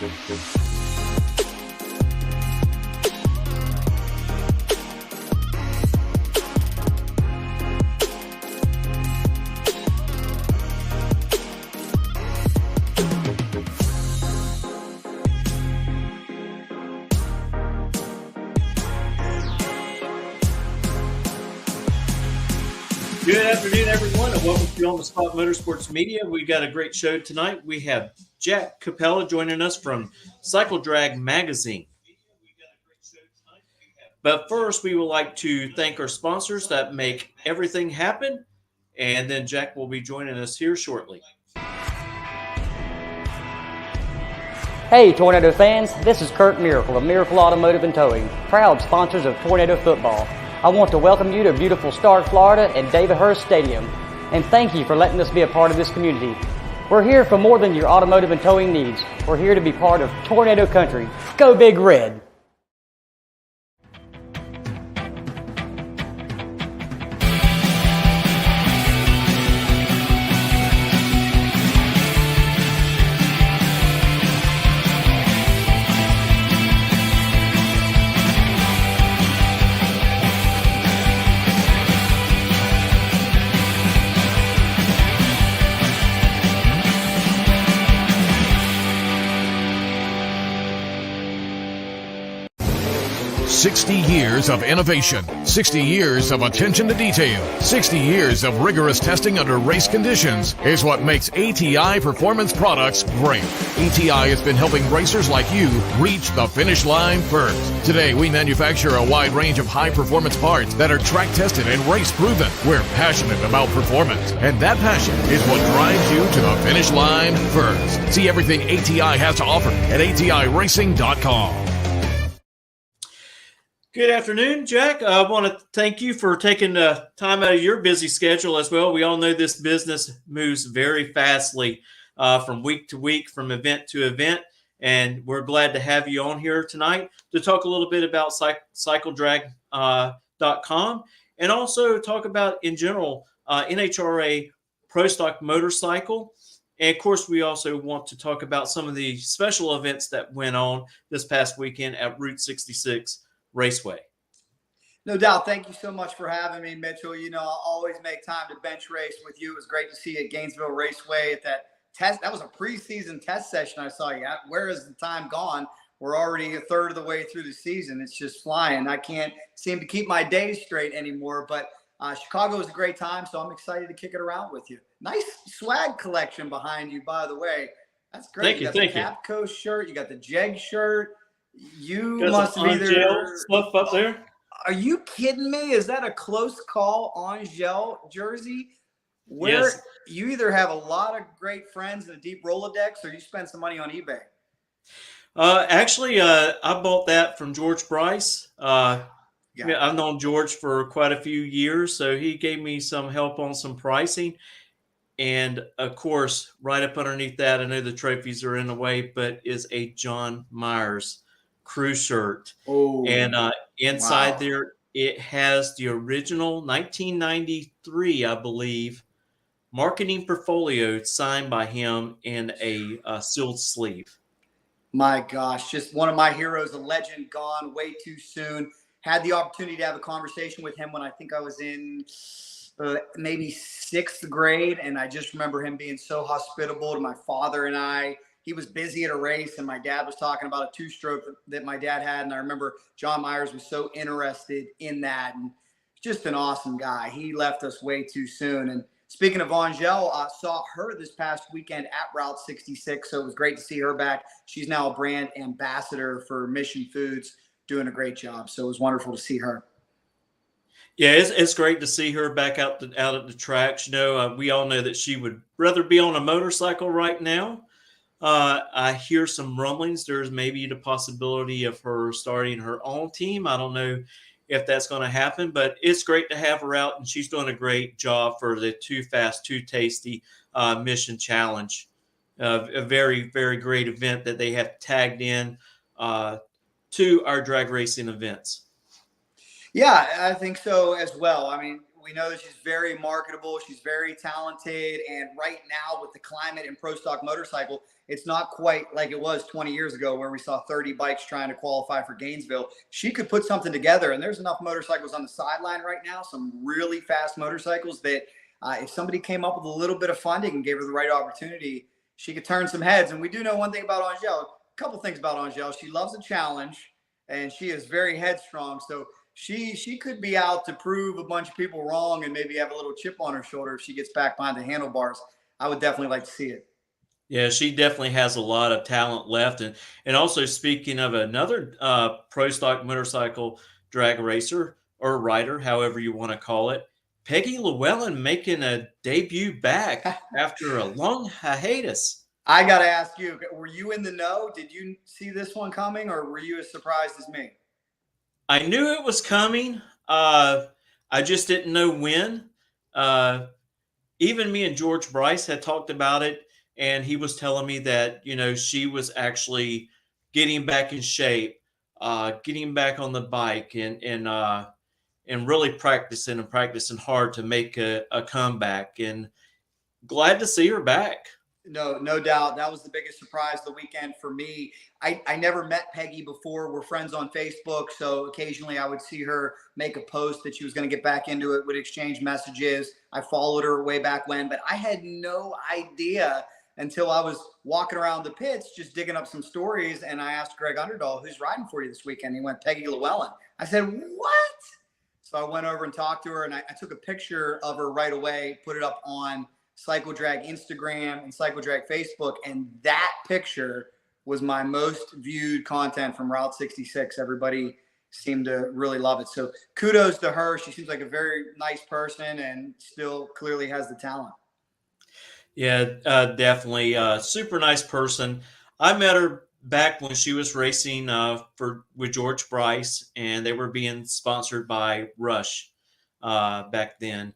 Good afternoon, everyone, and welcome to On the Spot Motorsports Media. We got a great show tonight. We have Jack Korpela joining us from CycleDrag magazine. But first, we would like to thank our sponsors that make everything happen, and then Jack will be joining us here shortly. Hey Tornado fans, this is Kurt Miracle of Miracle Automotive and Towing, proud sponsors of Tornado Football. I want to welcome you to beautiful Stark, Florida at David Hurst Stadium, and thank you for letting us be a part of this community. We're here for more than your automotive and towing needs. We're here to be part of Tornado Country. Go Big Red! 60 years of innovation, 60 years of attention to detail, 60 years of rigorous testing under race conditions is what makes ATI Performance Products great. ATI has been helping racers like you reach the finish line first. Today, we manufacture a wide range of high-performance parts that are track-tested and race-proven. We're passionate about performance, and that passion is what drives you to the finish line first. See everything ATI has to offer at ATIRacing.com. Good afternoon, Jack. I want to thank you for taking time out of your busy schedule as well. We all know this business moves very fastly from week to week, from event to event, and we're glad to have you on here tonight to talk a little bit about CycleDrag.com and also talk about, in general, NHRA Pro Stock Motorcycle. And, of course, we also want to talk about some of the special events that went on this past weekend at Route 66 Raceway. No doubt. Thank you so much for having me, Mitchell. You know, I'll always make time to bench race with you. It was great to see you at Gainesville Raceway at that test. That was a preseason test session I saw you at. Where is the time gone? We're already a third of the way through the season. It's just flying. I can't seem to keep my days straight anymore, but Chicago was a great time, so I'm excited to kick it around with you. Nice swag collection behind you, by the way. That's great. Thank you. You got the Capco shirt. You got the Jeg shirt. You must be there. Stuff up there. Are you kidding me? Is that a close call on gel jersey? Where Yes. You either have a lot of great friends and a deep Rolodex, or you spend some money on eBay. Actually, I bought that from George Bryce. I've known George for quite a few years, so he gave me some help on some pricing. And, of course, right up underneath that, I know the trophies are in the way, but is a John Myers crew shirt. Oh, and inside there, it has the original 1993, I believe, marketing portfolio signed by him in a sealed sleeve. My gosh, just one of my heroes, a legend, gone way too soon. Had the opportunity to have a conversation with him when I think I was in maybe 6th grade, and I just remember him being so hospitable to my father and I. He was busy at a race, and my dad was talking about a two-stroke that my dad had, and I remember John Myers was so interested in that, and just an awesome guy. He left us way too soon. And speaking of Angel, I saw her this past weekend at Route 66, so it was great to see her back. She's now a brand ambassador for Mission Foods, doing a great job, so it was wonderful to see her. Yeah, it's great to see her back out at the tracks. You know, we all know that she would rather be on a motorcycle right now. I hear some rumblings. There's maybe the possibility of her starting her own team. I don't know if that's going to happen, but it's great to have her out, and she's doing a great job for the Too Fast, Too Tasty Mission Challenge. A very, very great event that they have tagged in to our drag racing events. Yeah, I think so as well. I mean, We know that she's very marketable. She's very talented. And right now with the climate in pro stock motorcycle, it's not quite like it was 20 years ago where we saw 30 bikes trying to qualify for Gainesville. She could put something together, and there's enough motorcycles on the sideline right now, some really fast motorcycles that if somebody came up with a little bit of funding and gave her the right opportunity, she could turn some heads. And we do know one thing about Angèle, a couple things about Angèle. She loves a challenge, and she is very headstrong. So she could be out to prove a bunch of people wrong and maybe have a little chip on her shoulder if she gets back behind the handlebars. I would definitely like to see it. Yeah, she definitely has a lot of talent left. And also, speaking of another pro stock motorcycle drag racer or rider, however you want to call it, Peggy Llewellyn making a debut back after a long hiatus. I got to ask you, were you in the know? Did you see this one coming, or were you as surprised as me? I knew it was coming. I just didn't know when. Even me and George Bryce had talked about it, and he was telling me that, she was actually getting back in shape, getting back on the bike, and really practicing hard to make a comeback. And glad to see her back. No doubt. That was the biggest surprise of the weekend for me. I never met Peggy before. We're friends on Facebook, so occasionally I would see her make a post that she was going to get back into it, would exchange messages. I followed her way back when, but I had no idea until I was walking around the pits just digging up some stories, and I asked Greg Underdahl, who's riding for you this weekend? He went, Peggy Llewellyn. I said, what? So I went over and talked to her, and I took a picture of her right away, put it up on CycleDrag Instagram and CycleDrag Facebook, and that picture was my most viewed content from Route 66. Everybody seemed to really love it. So kudos to her. She seems like a very nice person and still clearly has the talent. Yeah, definitely. Super nice person. I met her back when she was racing with George Bryce, and they were being sponsored by Rush back then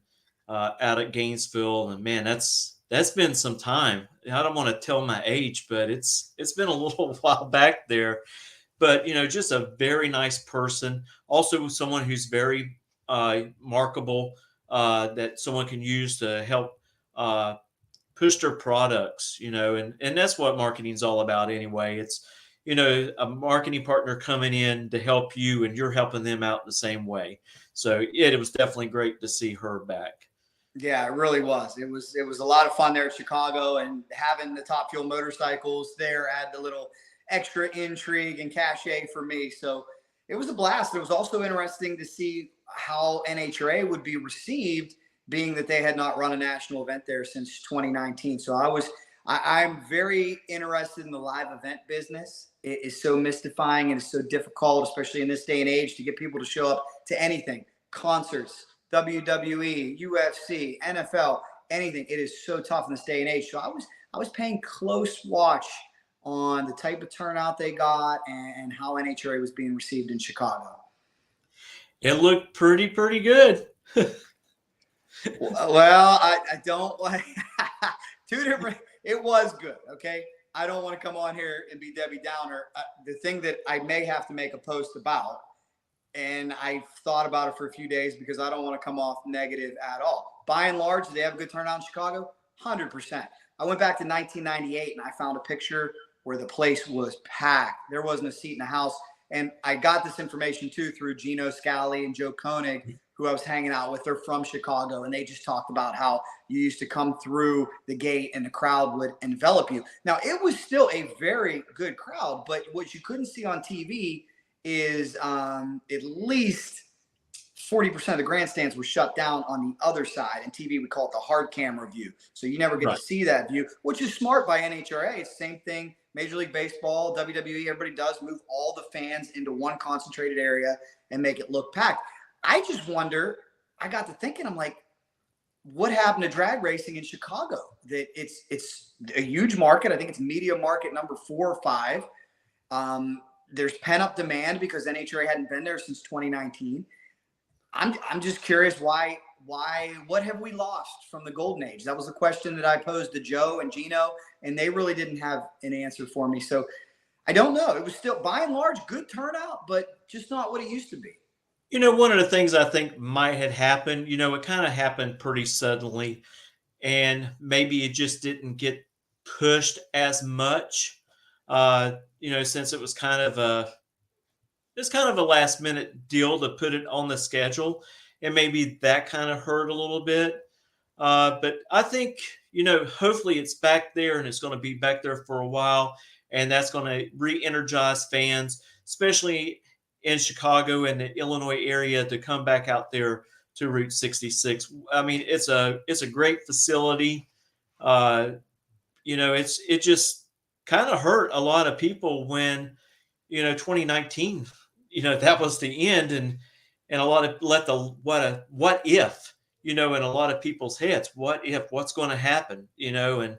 out at Gainesville. And man, that's been some time. I don't want to tell my age, but it's been a little while back there. But just a very nice person. Also, someone who's very marketable that someone can use to help push their products, and that's what marketing is all about anyway. It's, a marketing partner coming in to help you, and you're helping them out the same way. So it was definitely great to see her back. Yeah, it really was. It was a lot of fun there at Chicago, and having the Top Fuel motorcycles there add the little extra intrigue and cachet for me. So it was a blast. It was also interesting to see how NHRA would be received, being that they had not run a national event there since 2019. So I'm very interested in the live event business. It is so mystifying and it's so difficult, especially in this day and age, to get people to show up to anything, concerts, WWE, UFC, NFL, anything. It is so tough in this day and age. So I was paying close watch on the type of turnout they got and how NHRA was being received in Chicago. It looked pretty good. Well, I don't like two different. It was good. Okay. I don't want to come on here and be Debbie Downer. The thing that I may have to make a post about, and I thought about it for a few days because I don't want to come off negative at all. By and large, did they have a good turnout in Chicago? 100%. I went back to 1998 and I found a picture where the place was packed. There wasn't a seat in the house. And I got this information too through Gino Scali and Joe Koenig, who I was hanging out with. They're from Chicago, and they just talked about how you used to come through the gate and the crowd would envelop you. Now, it was still a very good crowd, but what you couldn't see on TV is at least 40% of the grandstands were shut down on the other side. And TV, we call it the hard camera view. So you never get to see that view, which is smart by NHRA. It's the same thing. Major League Baseball, WWE, everybody does move all the fans into one concentrated area and make it look packed. I just wonder, I got to thinking, I'm like, what happened to drag racing in Chicago? That it's a huge market. I think it's media market number 4 or 5. There's pent-up demand because NHRA hadn't been there since 2019. I'm just curious why, what have we lost from the golden age? That was a question that I posed to Joe and Gino, and they really didn't have an answer for me. So I don't know. It was still, by and large, good turnout, but just not what it used to be. One of the things I think might have happened, it kind of happened pretty suddenly, and maybe it just didn't get pushed as much, since it's kind of a last minute deal to put it on the schedule, and maybe that kind of hurt a little bit. But I think, hopefully it's back there and it's going to be back there for a while. And that's going to re energize fans, especially in Chicago and the Illinois area, to come back out there to Route 66. I mean, it's a great facility. Uh, it just kind of hurt a lot of people when, 2019, that was the end, and a lot of let the what if, in a lot of people's heads, what if, what's going to happen, and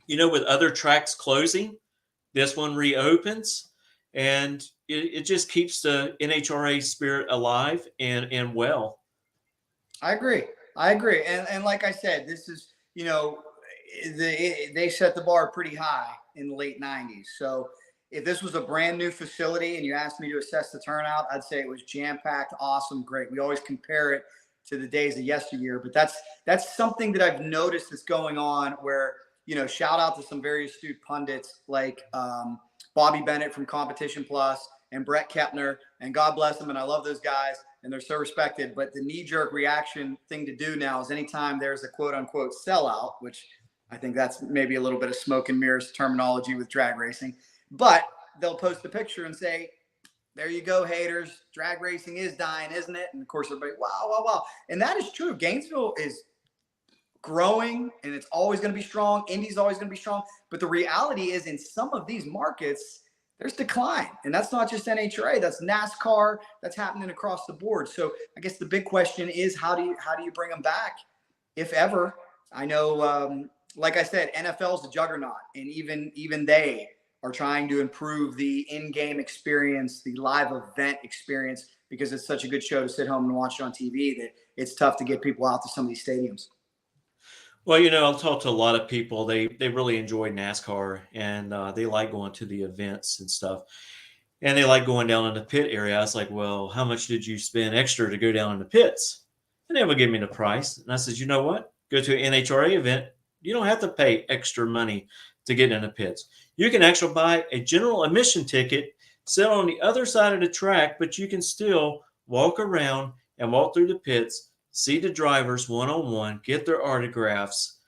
with other tracks closing, this one reopens, and it just keeps the NHRA spirit alive and well. I agree. I agree. And like I said, this is, they set the bar pretty high in the late 90s. So if this was a brand new facility and you asked me to assess the turnout, I'd say it was jam-packed, awesome, great. We always compare it to the days of yesteryear, but that's something that I've noticed that's going on where, shout out to some very astute pundits like Bobby Bennett from Competition Plus and Brett Kepner, and God bless them. And I love those guys and they're so respected, but the knee-jerk reaction thing to do now is anytime there's a quote-unquote sellout, which I think that's maybe a little bit of smoke and mirrors terminology with drag racing, but they'll post a picture and say, there you go, haters, drag racing is dying, isn't it? And of course, everybody, wow, wow, wow. And that is true. Gainesville is growing and it's always going to be strong. Indy's always going to be strong. But the reality is in some of these markets, there's decline. And that's not just NHRA, that's NASCAR, that's happening across the board. So I guess the big question is how do you bring them back, if ever? I know, like I said, NFL's a juggernaut, and even they are trying to improve the in-game experience, the live event experience, because it's such a good show to sit home and watch it on TV that it's tough to get people out to some of these stadiums. Well, I'll talk to a lot of people. They really enjoy NASCAR, and they like going to the events and stuff. And they like going down in the pit area. I was like, well, how much did you spend extra to go down in the pits? And they would give me the price. And I said, you know what? Go to an NHRA event. You don't have to pay extra money to get in the pits. You can actually buy a general admission ticket, sit on the other side of the track, but you can still walk around and walk through the pits, see the drivers one-on-one, get their autographs.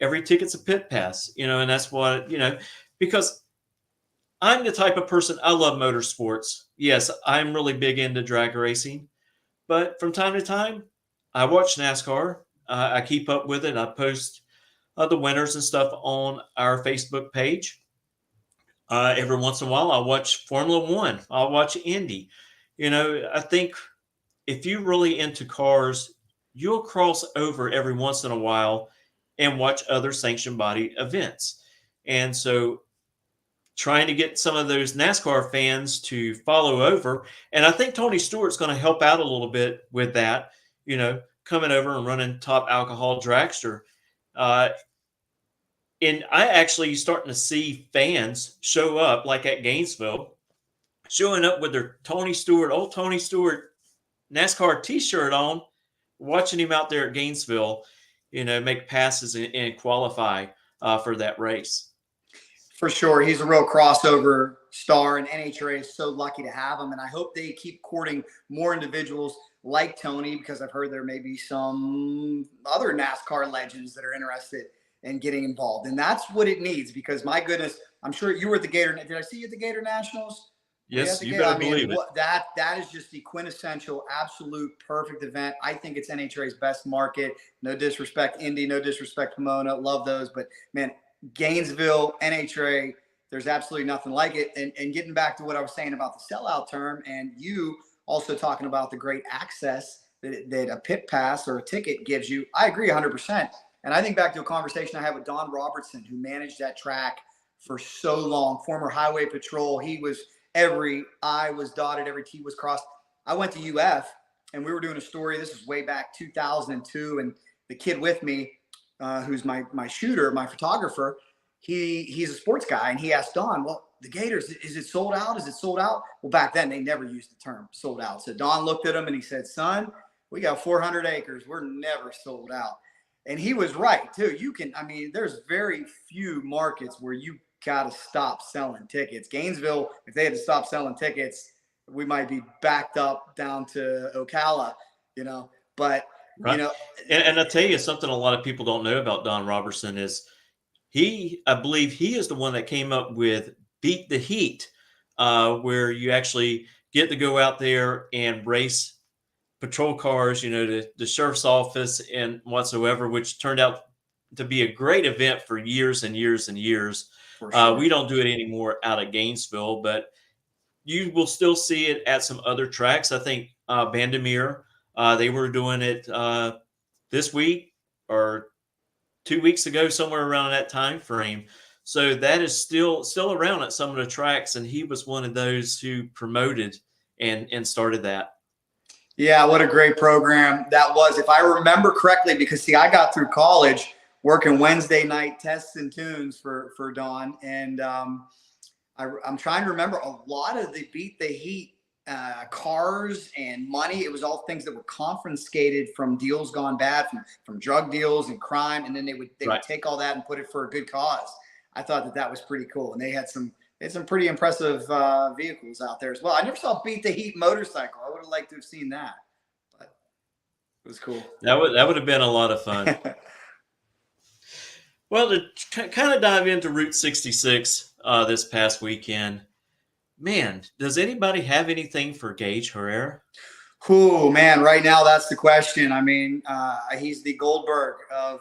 Every ticket's a pit pass, and that's what, because I'm the type of person, I love motorsports. Yes, I'm really big into drag racing, but from time to time, I watch NASCAR. I keep up with it. I post the winners and stuff on our Facebook page. Every once in a while, I'll watch Formula One. I'll watch Indy. I think if you're really into cars, you'll cross over every once in a while and watch other sanctioned body events. And so trying to get some of those NASCAR fans to follow over. And I think Tony Stewart's going to help out a little bit with that, coming over and running Top Alcohol Dragster. And I actually starting to see fans show up, like at Gainesville, showing up with their old Tony Stewart NASCAR T-shirt on, watching him out there at Gainesville, make passes and qualify for that race. For sure. He's a real crossover star, and NHRA is so lucky to have him. And I hope they keep courting more individuals like Tony, because I've heard there may be some other NASCAR legends that are interested in getting involved. And that's what it needs, because my goodness, I'm sure you were at the Gator. Did I see you at the Gator Nationals? Yes, you better believe it. That is just the quintessential, absolute perfect event. I think it's NHRA's best market. No disrespect, Indy, no disrespect, Pomona. Love those. But, man, Gainesville, NHRA, there's absolutely nothing like it. And getting back to what I was saying about the sellout term, and you also talking about the great access that a pit pass or a ticket gives you, I agree 100%. And I think back to a conversation I had with Don Robertson, who managed that track for so long, former Highway Patrol. He was every I was dotted, every T was crossed. I went to UF, and we were doing a story. This is way back 2002, and the kid with me, who's my shooter, my photographer, he's a sports guy, and he asked Don, well, the Gators, is it sold out? Is it sold out? Well, back then they never used the term sold out. So Don looked at him and he said, son, we got 400 acres. We're never sold out. And he was right too. There's very few markets where you got to stop selling tickets. Gainesville, if they had to stop selling tickets, we might be backed up down to Ocala, but right. And I'll tell you something a lot of people don't know about Don Robertson is I believe he is the one that came up with Beat the Heat, where you actually get to go out there and race patrol cars, the sheriff's office and whatsoever, which turned out to be a great event for years and years and years. For sure. We don't do it anymore out of Gainesville, but you will still see it at some other tracks. I think Bandamere, they were doing it this week or 2 weeks ago, somewhere around that time frame. So that is still around at some of the tracks, and he was one of those who promoted and started that. Yeah, what a great program that was. If I remember correctly, because see, I got through college working Wednesday night tests and tunes for Don, and I'm trying to remember a lot of the Beat the Heat cars and money. It was all things that were confiscated from deals gone bad, from drug deals and crime, and then they would take all that and put it for a good cause. I thought that was pretty cool, and they had some pretty impressive vehicles out there as well. I never saw Beat the Heat motorcycle. I would have liked to have seen that, but it was cool. That would have been a lot of fun. Well, to kind of dive into Route 66 this past weekend, man, does anybody have anything for Gage Herrera? Oh, man, right now that's the question. I mean, he's the Goldberg of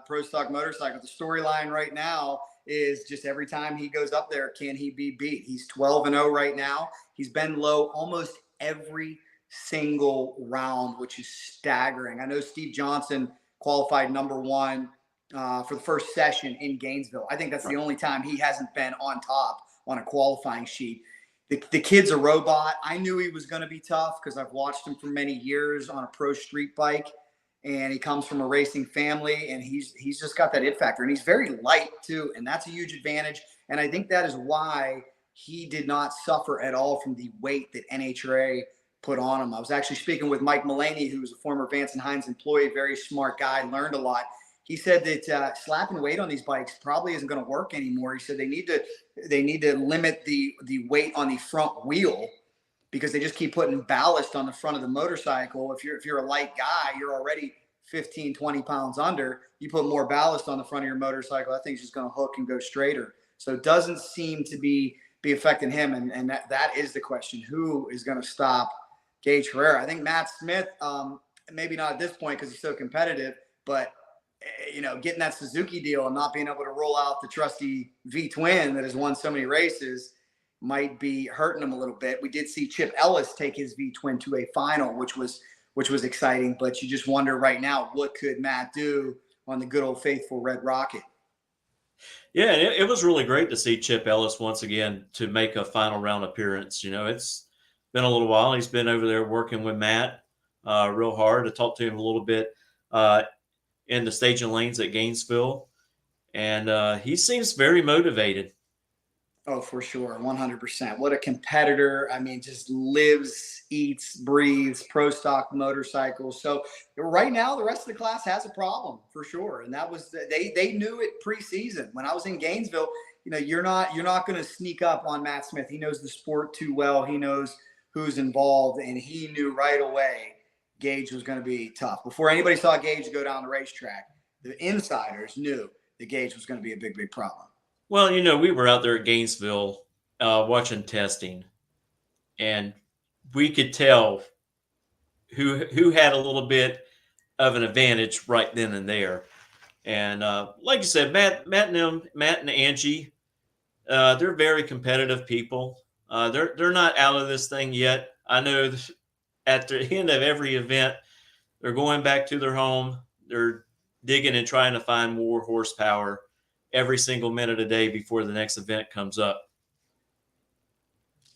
Pro Stock Motorcycle. The storyline right now is just every time he goes up there, can he be beat? He's 12-0 right now. He's been low almost every single round, which is staggering. I know Steve Johnson qualified number one for the first session in Gainesville. I think that's the only time he hasn't been on top on a qualifying sheet. The kid's a robot. I knew he was going to be tough because I've watched him for many years on a pro street bike, and he comes from a racing family, and he's just got that it factor, and he's very light too, and that's a huge advantage. And I think that is why he did not suffer at all from the weight that NHRA put on him. I was actually speaking with Mike Mullaney, who was a former Vance and Hines employee, very smart guy, learned a lot. He said that slapping weight on these bikes probably isn't going to work anymore. He said they need to limit the weight on the front wheel because they just keep putting ballast on the front of the motorcycle. If you're a light guy, you're already 15, 20 pounds under. You put more ballast on the front of your motorcycle, that thing's just going to hook and go straighter. So it doesn't seem to be affecting him, and that is the question: who is going to stop Gage Herrera? I think Matt Smith, maybe not at this point because he's so competitive, but getting that Suzuki deal and not being able to roll out the trusty V-twin that has won so many races might be hurting him a little bit. We did see Chip Ellis take his V-twin to a final, which was exciting, but you just wonder right now, what could Matt do on the good old faithful Red Rocket? Yeah, it was really great to see Chip Ellis once again to make a final round appearance. It's been a little while. He's been over there working with Matt real hard. To talk to him a little bit in the staging lanes at Gainesville, and he seems very motivated. Oh, for sure. 100%. What a competitor. I mean, just lives, eats, breathes pro stock motorcycles. So right now, the rest of the class has a problem for sure. And that was, they knew it preseason. When I was in Gainesville, you're not going to sneak up on Matt Smith. He knows the sport too well. He knows who's involved, and he knew right away Gage was going to be tough. Before anybody saw Gage go down the racetrack, the insiders knew that Gage was going to be a big, big problem. Well, we were out there at Gainesville watching testing, and we could tell who had a little bit of an advantage right then and there. And like you said, Matt and Angie, they're very competitive people. They're not out of this thing yet. I know at the end of every event, they're going back to their home. They're digging and trying to find more horsepower every single minute a day before the next event comes up.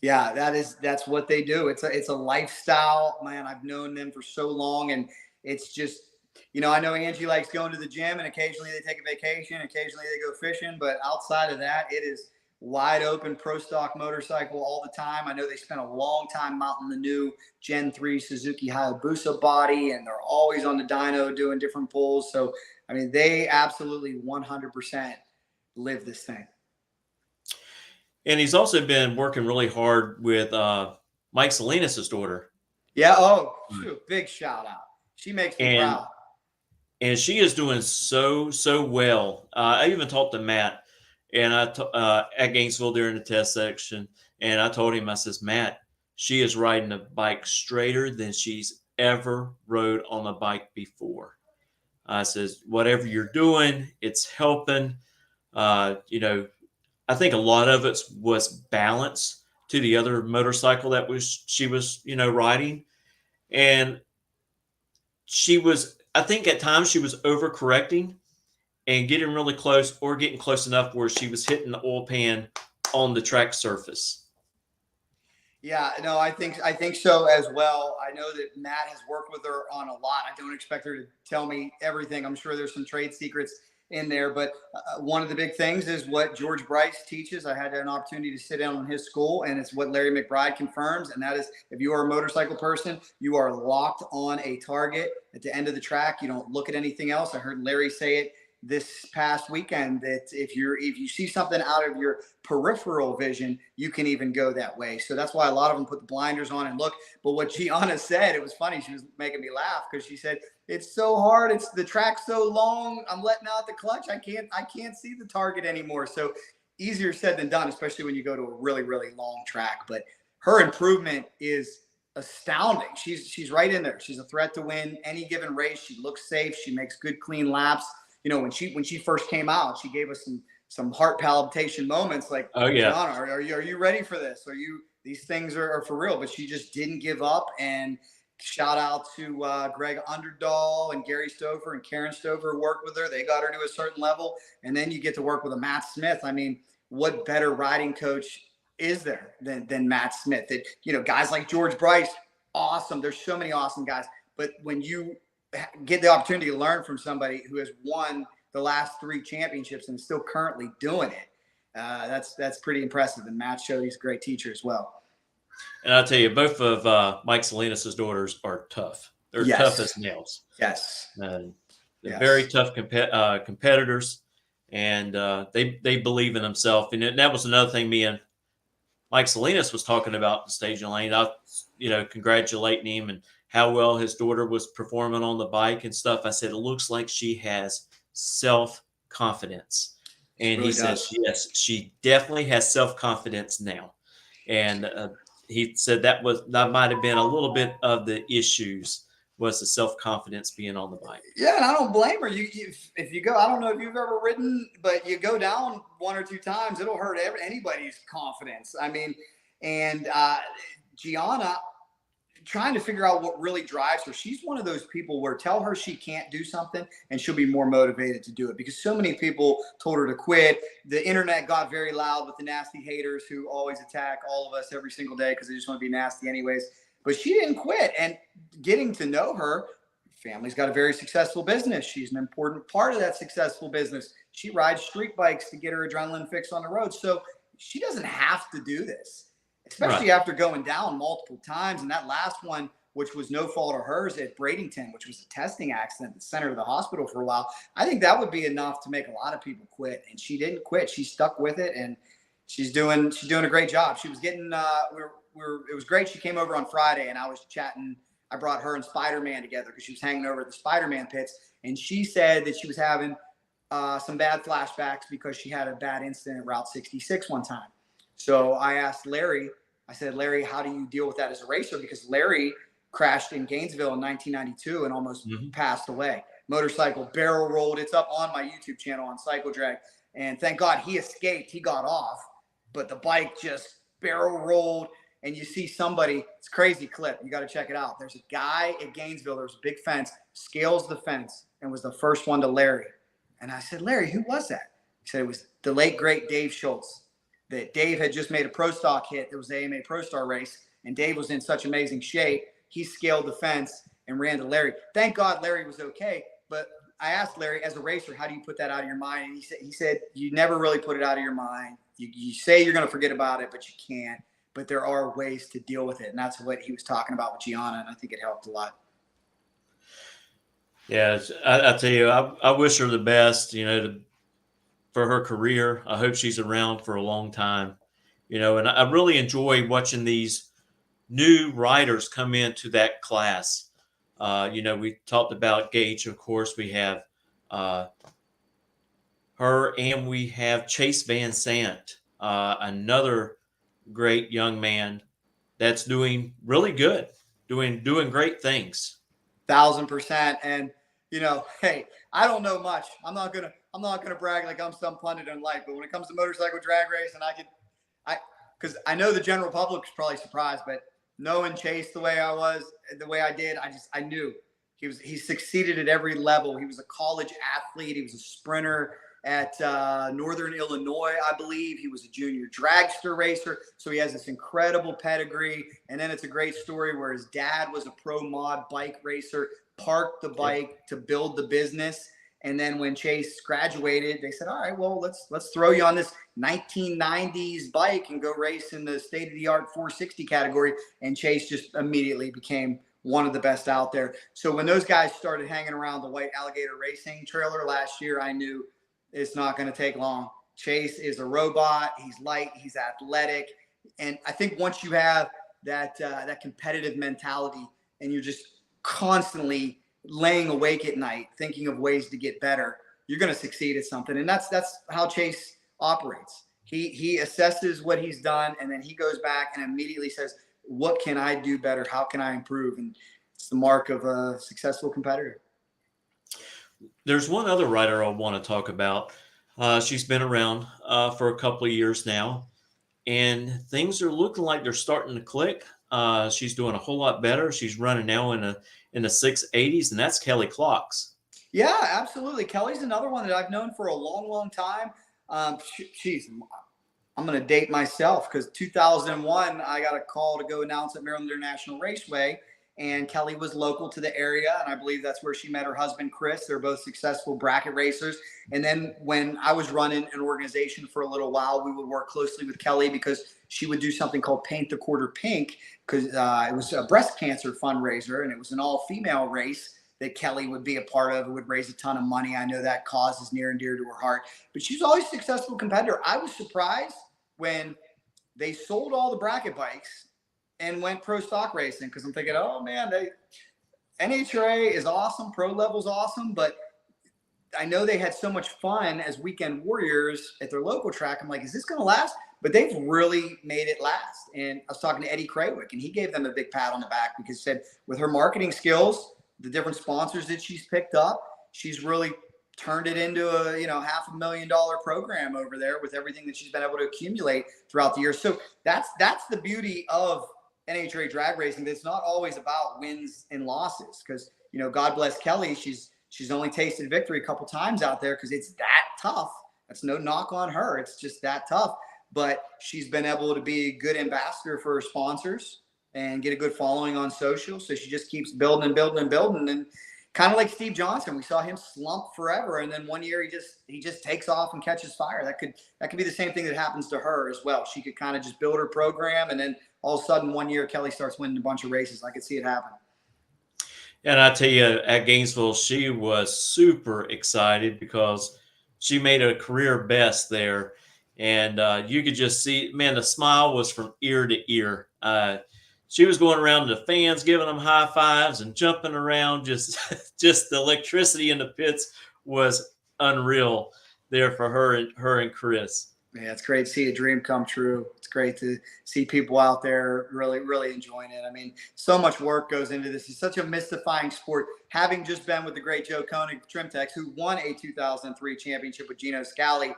Yeah, that's what they do. It's a lifestyle, man. I've known them for so long, and it's just, I know Angie likes going to the gym, and occasionally they take a vacation, occasionally they go fishing, but outside of that, it is wide open pro stock motorcycle all the time. I know they spent a long time mounting the new Gen 3 Suzuki Hayabusa body, and they're always on the dyno doing different pulls. So, I mean, they absolutely 100% live this thing. And he's also been working really hard with Mike Salinas' daughter. Yeah. Oh, shoot, big shout out. She makes me proud. And she is doing so well. I even talked to Matt, and at Gainesville during the test section, and I told him, I says, Matt, she is riding a bike straighter than she's ever rode on a bike before. I says, whatever you're doing, it's helping. You know, I think a lot of it was balance to the other motorcycle that she was, you know, riding. And I think at times she was overcorrecting and getting really close, or getting close enough where she was hitting the oil pan on the track surface. Yeah, no, I think so as well. I know that Matt has worked with her on a lot. I don't expect her to tell me everything. I'm sure there's some trade secrets in there, but one of the big things is what George Bryce teaches. I had an opportunity to sit down on his school, and it's what Larry McBride confirms, and that is, if you are a motorcycle person, you are locked on a target at the end of the track. You don't look at anything else. I heard Larry say it this past weekend that if you see something out of your peripheral vision, you can even go that way. So that's why a lot of them put the blinders on and look. But what Gianna said, it was funny. She was making me laugh because she said, it's so hard. It's the track's so long. I'm letting out the clutch. I can't see the target anymore. So easier said than done, especially when you go to a really, really long track. But her improvement is astounding. She's right in there. She's a threat to win any given race. She looks safe. She makes good, clean laps. You know, when she first came out, she gave us some heart palpitation moments. Like, oh yeah, John, are you ready for this? These things are for real? But she just didn't give up. And shout out to Greg Underdahl and Gary Stover and Karen Stover worked with her. They got her to a certain level, and then you get to work with a Matt Smith. I mean, what better riding coach is there than Matt Smith? That, you know, guys like George Bryce, awesome. There's so many awesome guys, but when you get the opportunity to learn from somebody who has won the last 3 championships and is still currently doing it, that's pretty impressive. And Matt showed he's a great teacher as well. And I'll tell you, both of Mike Salinas' daughters are tough. They're tough as nails. Yes. They're very tough competitors, and they believe in themselves. And that was another thing me and Mike Salinas was talking about the staging lane. I, you know, congratulating him and how well his daughter was performing on the bike and stuff. I said, it looks like she has self-confidence. And he says, yes, she definitely has self-confidence now. And he said that might have been a little bit of the issues, was the self-confidence being on the bike. Yeah, and I don't blame her. If you go, I don't know if you've ever ridden, but you go down 1 or 2 times, it'll hurt anybody's confidence. I mean, and Gianna, trying to figure out what really drives her. She's one of those people where tell her she can't do something and she'll be more motivated to do it, because so many people told her to quit. The internet got very loud with the nasty haters who always attack all of us every single day because they just want to be nasty anyways. But she didn't quit. And getting to know her, family's got a very successful business. She's an important part of that successful business. She rides street bikes to get her adrenaline fix on the road. So she doesn't have to do this, especially after going down multiple times. And that last one, which was no fault of hers at Bradenton, which was a testing accident at the center of the hospital for a while. I think that would be enough to make a lot of people quit. And she didn't quit. She stuck with it, and she's doing a great job. She was getting, it was great. She came over on Friday and I was chatting. I brought her and Spider-Man together because she was hanging over at the Spider-Man pits. And she said that she was having some bad flashbacks because she had a bad incident at Route 66 one time. So I asked Larry, I said, Larry, how do you deal with that as a racer? Because Larry crashed in Gainesville in 1992 and almost passed away. Motorcycle barrel rolled. It's up on my YouTube channel on CycleDrag. And thank God he escaped. He got off, but the bike just barrel rolled. And you see somebody, it's a crazy clip. You got to check it out. There's a guy at Gainesville. There's a big fence, scales the fence, and was the first one to Larry. And I said, Larry, who was that? He said it was the late, great Dave Schultz. That Dave had just made a pro stock hit. It was the AMA Pro Star race. And Dave was in such amazing shape. He scaled the fence and ran to Larry. Thank God Larry was okay. But I asked Larry, as a racer, how do you put that out of your mind? And he said, you never really put it out of your mind You say you're going to forget about it, but you can't. But there are ways to deal with it. And that's what he was talking about with Gianna. And I think it helped a lot. Yeah, I tell you, I wish her the best, for her career. I hope she's around for a long time, and I really enjoy watching these new riders come into that class. We talked about Gage, of course. We have her, and we have Chase Van Sant, another great young man that's doing really good, doing great things. 1,000%. And hey, I don't know much. I'm not gonna brag like I'm some pundit in life. But when it comes to motorcycle drag racing, because I know the general public is probably surprised, but knowing Chase the way I did, I knew he succeeded at every level. He was a college athlete. He was a sprinter at Northern Illinois, I believe. He was a junior dragster racer. So he has this incredible pedigree. And then it's a great story where his dad was a pro mod bike racer, parked the bike to build the business. And then when Chase graduated, they said, all right, well, let's throw you on this 1990s bike and go race in the state-of-the-art 460 category. And Chase just immediately became one of the best out there. So when those guys started hanging around the White Alligator Racing trailer last year, I knew it's not going to take long. Chase is a robot. He's light. He's athletic. And I think once you have that competitive mentality and you're just constantly laying awake at night thinking of ways to get better, you're going to succeed at something. And that's how Chase operates. He assesses what he's done, and then he goes back and immediately says, what can I do better? How can I improve? And it's the mark of a successful competitor. There's one other rider I want to talk about. She's been around for a couple of years now, and things are looking like they're starting to click. She's doing a whole lot better. She's running now in the 680s, and that's Kelly Clocks. Yeah, absolutely. Kelly's another one that I've known for a long, long time. I'm going to date myself because 2001, I got a call to go announce at Maryland International Raceway, and Kelly was local to the area, and I believe that's where she met her husband, Chris. They're both successful bracket racers. And then when I was running an organization for a little while, we would work closely with Kelly because she would do something called Paint the Quarter Pink, because it was a breast cancer fundraiser, and it was an all-female race that Kelly would be a part of. It would raise a ton of money. I know that cause is near and dear to her heart. But she's always a successful competitor. I was surprised when they sold all the bracket bikes and went pro stock racing, because I'm thinking, oh man, NHRA is awesome, pro level's awesome, but I know they had so much fun as weekend warriors at their local track. I'm like, is this going to last? But they've really made it last. And I was talking to Eddie Krawick, and he gave them a big pat on the back because he said with her marketing skills, the different sponsors that she's picked up, she's really turned it into a $500,000 program over there with everything that she's been able to accumulate throughout the years. So that's the beauty of NHRA drag racing. That's not always about wins and losses, because God bless Kelly, she's only tasted victory a couple times out there because it's that tough. That's no knock on her. It's just that tough. But she's been able to be a good ambassador for her sponsors and get a good following on social. So she just keeps building and building and building. And kind of like Steve Johnson, we saw him slump forever, and then one year he just takes off and catches fire. That could be the same thing that happens to her as well. She could kind of just build her program, and then all of a sudden one year Kelly starts winning a bunch of races. I could see it happen. And I tell you, at Gainesville, she was super excited because she made a career best there. And you could just see, man, the smile was from ear to ear. She was going around to the fans, giving them high fives and jumping around. Just the electricity in the pits was unreal there for her and Chris. Yeah, it's great to see a dream come true. It's great to see people out there really, really enjoying it. I mean, so much work goes into this. It's such a mystifying sport. Having just been with the great Joe Koenig, Trimtex, who won a 2003 championship with Gino Scali.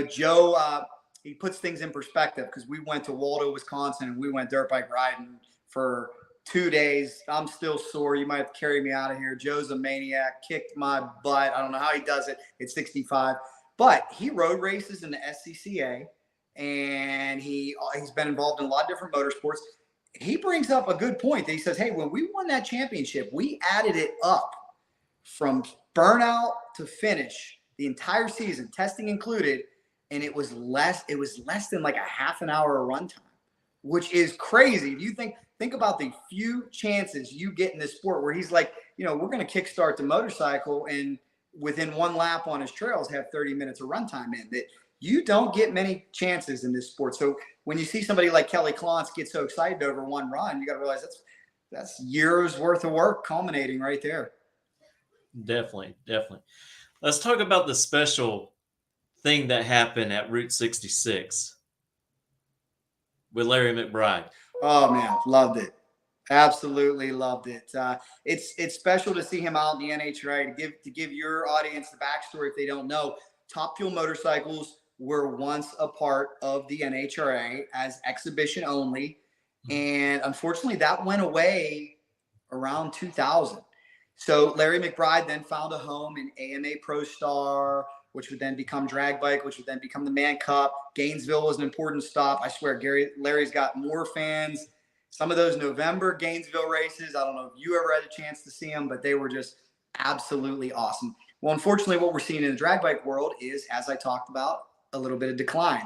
Joe, he puts things in perspective, because we went to Waldo, Wisconsin, and we went dirt bike riding for 2 days. I'm still sore. You might have to carry me out of here. Joe's a maniac, kicked my butt. I don't know how he does it at 65. But he rode races in the SCCA, and he's been involved in a lot of different motorsports. He brings up a good point that he says, hey, when we won that championship, we added it up from burnout to finish, the entire season, testing included, and it was less than like a half an hour of runtime, which is crazy. If you think about the few chances you get in this sport where he's like, we're going to kickstart the motorcycle and within one lap on his trails have 30 minutes of runtime in that. You don't get many chances in this sport. So when you see somebody like Kelly Klontz get so excited over one run, you got to realize that's years worth of work culminating right there. Definitely. Let's talk about the special thing that happened at Route 66 with Larry McBride. Oh man, loved it. Absolutely loved it. It's special to see him out in the NHRA. To give your audience the backstory if they don't know, Top Fuel motorcycles were once a part of the NHRA as exhibition only. And unfortunately, that went away around 2000. So Larry McBride then found a home in AMA Pro Star, which would then become Drag Bike, which would then become the Man Cup. Gainesville was an important stop. I swear, Larry's got more fans. Some of those November Gainesville races, I don't know if you ever had a chance to see them, but they were just absolutely awesome. Well, unfortunately, what we're seeing in the drag bike world is, as I talked about, a little bit of decline.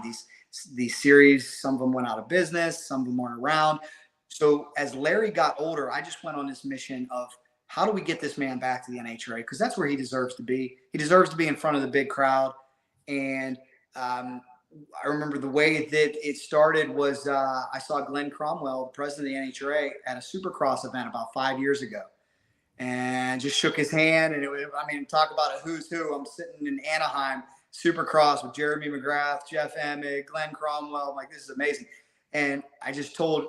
These series, some of them went out of business, some of them weren't around. So as Larry got older, I just went on this mission of how do we get this man back to the NHRA? Because that's where he deserves to be. He deserves to be in front of the big crowd. And I remember the way that it started was I saw Glenn Cromwell, the president of the NHRA, at a Supercross event about 5 years ago. And just shook his hand. And talk about a who's who. I'm sitting in Anaheim, Supercross with Jeremy McGrath, Jeff Emmett, Glenn Cromwell. I'm like, this is amazing. And I just told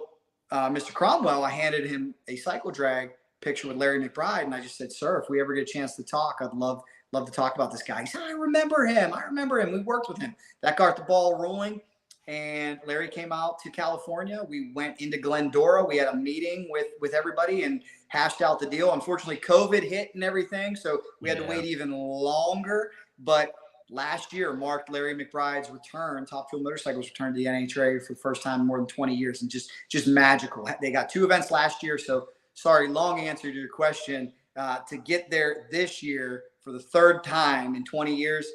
Mr. Cromwell, I handed him a CycleDrag picture with Larry McBride. And I just said, sir, if we ever get a chance to talk, I'd love to talk about this guy. He said, I remember him. We worked with him. That got the ball rolling. And Larry came out to California. We went into Glendora. We had a meeting with everybody and hashed out the deal. Unfortunately, COVID hit and everything. So we had to wait even longer. But last year marked Larry McBride's return, Top Fuel Motorcycles return to the NHRA for the first time in more than 20 years, and just magical. They got 2 events last year, so sorry, long answer to your question. To get there this year for the 3rd time in 20 years,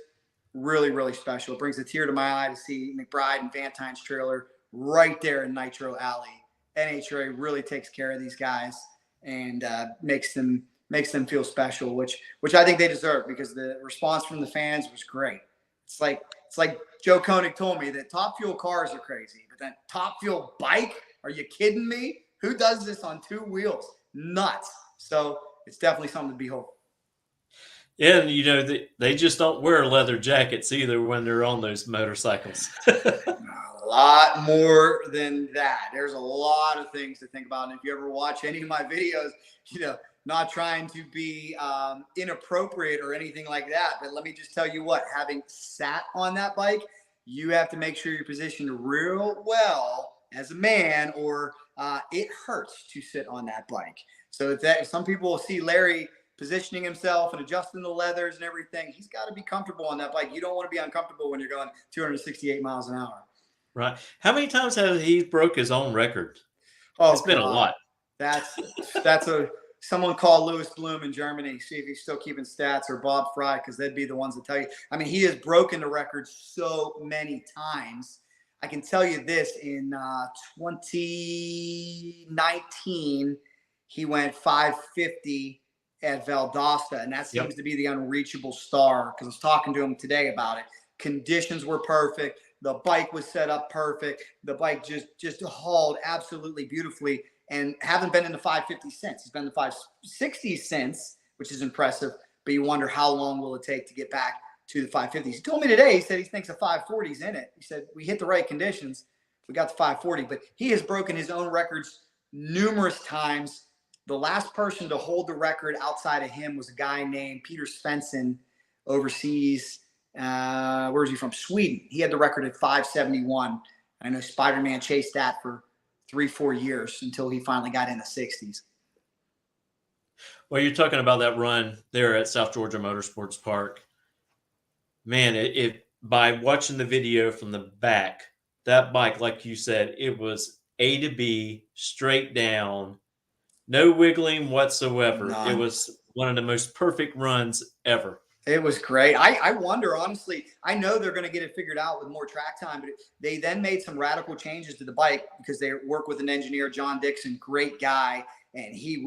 really, really special. It brings a tear to my eye to see McBride and Vantine's trailer right there in Nitro Alley. NHRA really takes care of these guys and makes them feel special, which I think they deserve because the response from the fans was great. It's like Joe Koenig told me that Top Fuel cars are crazy, but that Top Fuel bike, are you kidding me? Who does this on 2 wheels? Nuts. So it's definitely something to behold. Yeah, and they just don't wear leather jackets either when they're on those motorcycles. A lot more than that. There's a lot of things to think about. And if you ever watch any of my videos, not trying to be inappropriate or anything like that, but let me just tell you what, having sat on that bike, you have to make sure you're positioned real well as a man, or it hurts to sit on that bike. So that some people will see Larry positioning himself and adjusting the leathers and everything. He's got to be comfortable on that bike. You don't want to be uncomfortable when you're going 268 miles an hour. Right. How many times has he broke his own record? Oh, it's been a lot. That's someone call Louis Bloom in Germany, see if he's still keeping stats, or Bob Fry, because they'd be the ones to tell you. He has broken the record so many times. I can tell you this, in 2019, he went 550 at Valdosta, and that seems to be the unreachable star, because I was talking to him today about it. Conditions were perfect. The bike was set up perfect. The bike just hauled absolutely beautifully, and haven't been in the 550 since. He's been in the 560 since, which is impressive, but you wonder how long will it take to get back to the 550s. He told me today, he said he thinks the 540's in it. He said, we hit the right conditions. We got the 540, but he has broken his own records numerous times. The last person to hold the record outside of him was a guy named Peter Svensson overseas. Where is he from? Sweden. He had the record at 571. I know Spider-Man chased that for 3-4 years until he finally got in the 60s. Well, you're talking about that run there at South Georgia Motorsports Park. Man, by watching the video from the back, that bike, like you said, it was A to B, straight down, no wiggling whatsoever. None. It was one of the most perfect runs ever. It was great. I wonder, honestly, I know they're going to get it figured out with more track time, but they then made some radical changes to the bike because they work with an engineer, John Dixon, great guy. And he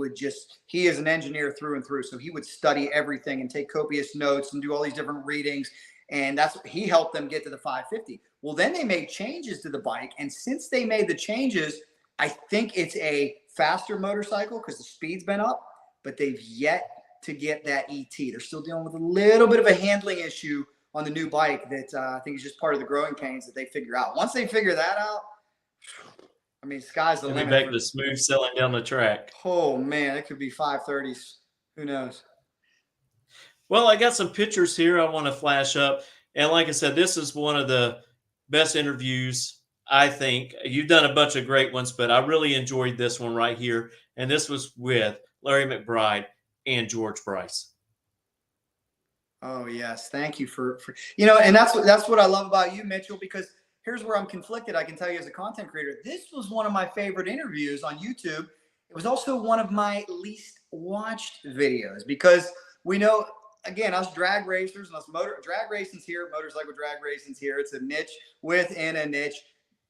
is an engineer through and through. So he would study everything and take copious notes and do all these different readings. And he helped them get to the 550. Well, then they made changes to the bike. And since they made the changes, I think it's a faster motorcycle because the speed's been up, but they've yet to get that ET. They're still dealing with a little bit of a handling issue on the new bike that I think is just part of the growing pains that they figure out. Once they figure that out, I mean, sky's the limit. Back to smooth sailing down the track. Oh man, it could be 530s. Who knows? Well, I got some pictures here I want to flash up. And like I said, this is one of the best interviews, I think. You've done a bunch of great ones, but I really enjoyed this one right here. And this was with Larry McBride and George Bryce. Oh yes, thank you for and that's what I love about you, Mitchell, because here's where I'm conflicted. I can tell you as a content creator, this was one of my favorite interviews on YouTube. It was also one of my least watched videos because we know, again, us drag racers and us drag racing's here, motorcycle drag racing's here. It's a niche within a niche.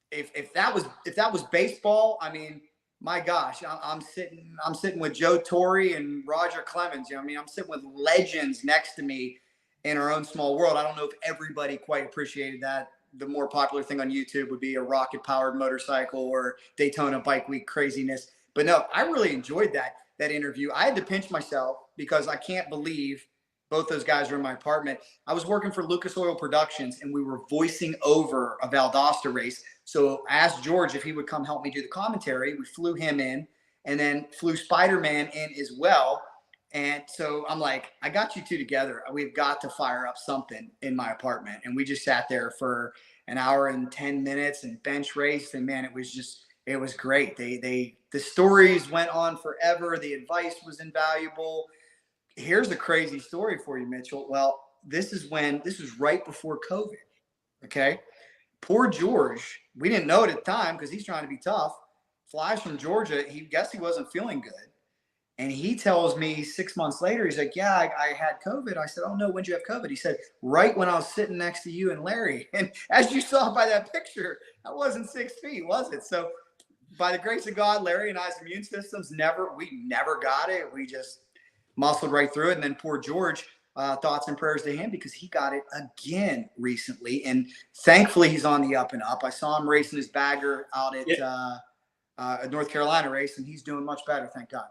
If that was baseball, I mean, my gosh, I'm sitting with Joe Torre and Roger Clemens. I'm sitting with legends next to me in our own small world. I don't know if everybody quite appreciated that. The more popular thing on YouTube would be a rocket-powered motorcycle or Daytona Bike Week craziness. But no, I really enjoyed that interview. I had to pinch myself because I can't believe both those guys are in my apartment. I was working for Lucas Oil Productions, and we were voicing over a Valdosta race. So I asked George if he would come help me do the commentary. We flew him in and then flew Spider-Man in as well. And so I'm like, I got you two together. We've got to fire up something in my apartment. And we just sat there for an hour and 10 minutes and bench raced. And man, it was great. The stories went on forever. The advice was invaluable. Here's a crazy story for you, Mitchell. Well, this was right before COVID. Okay. Poor George, we didn't know it at the time because he's trying to be tough, flies from Georgia. He wasn't feeling good. And he tells me 6 months later, he's like, yeah, I had COVID. I said, oh no, when'd you have COVID? He said, right when I was sitting next to you and Larry. And as you saw by that picture, I wasn't 6 feet, was it? So by the grace of God, Larry and I's immune systems we never got it. We just muscled right through it. And then poor George, thoughts and prayers to him because he got it again recently. And thankfully he's on the up and up. I saw him racing his bagger out at a North Carolina race, and he's doing much better. Thank God.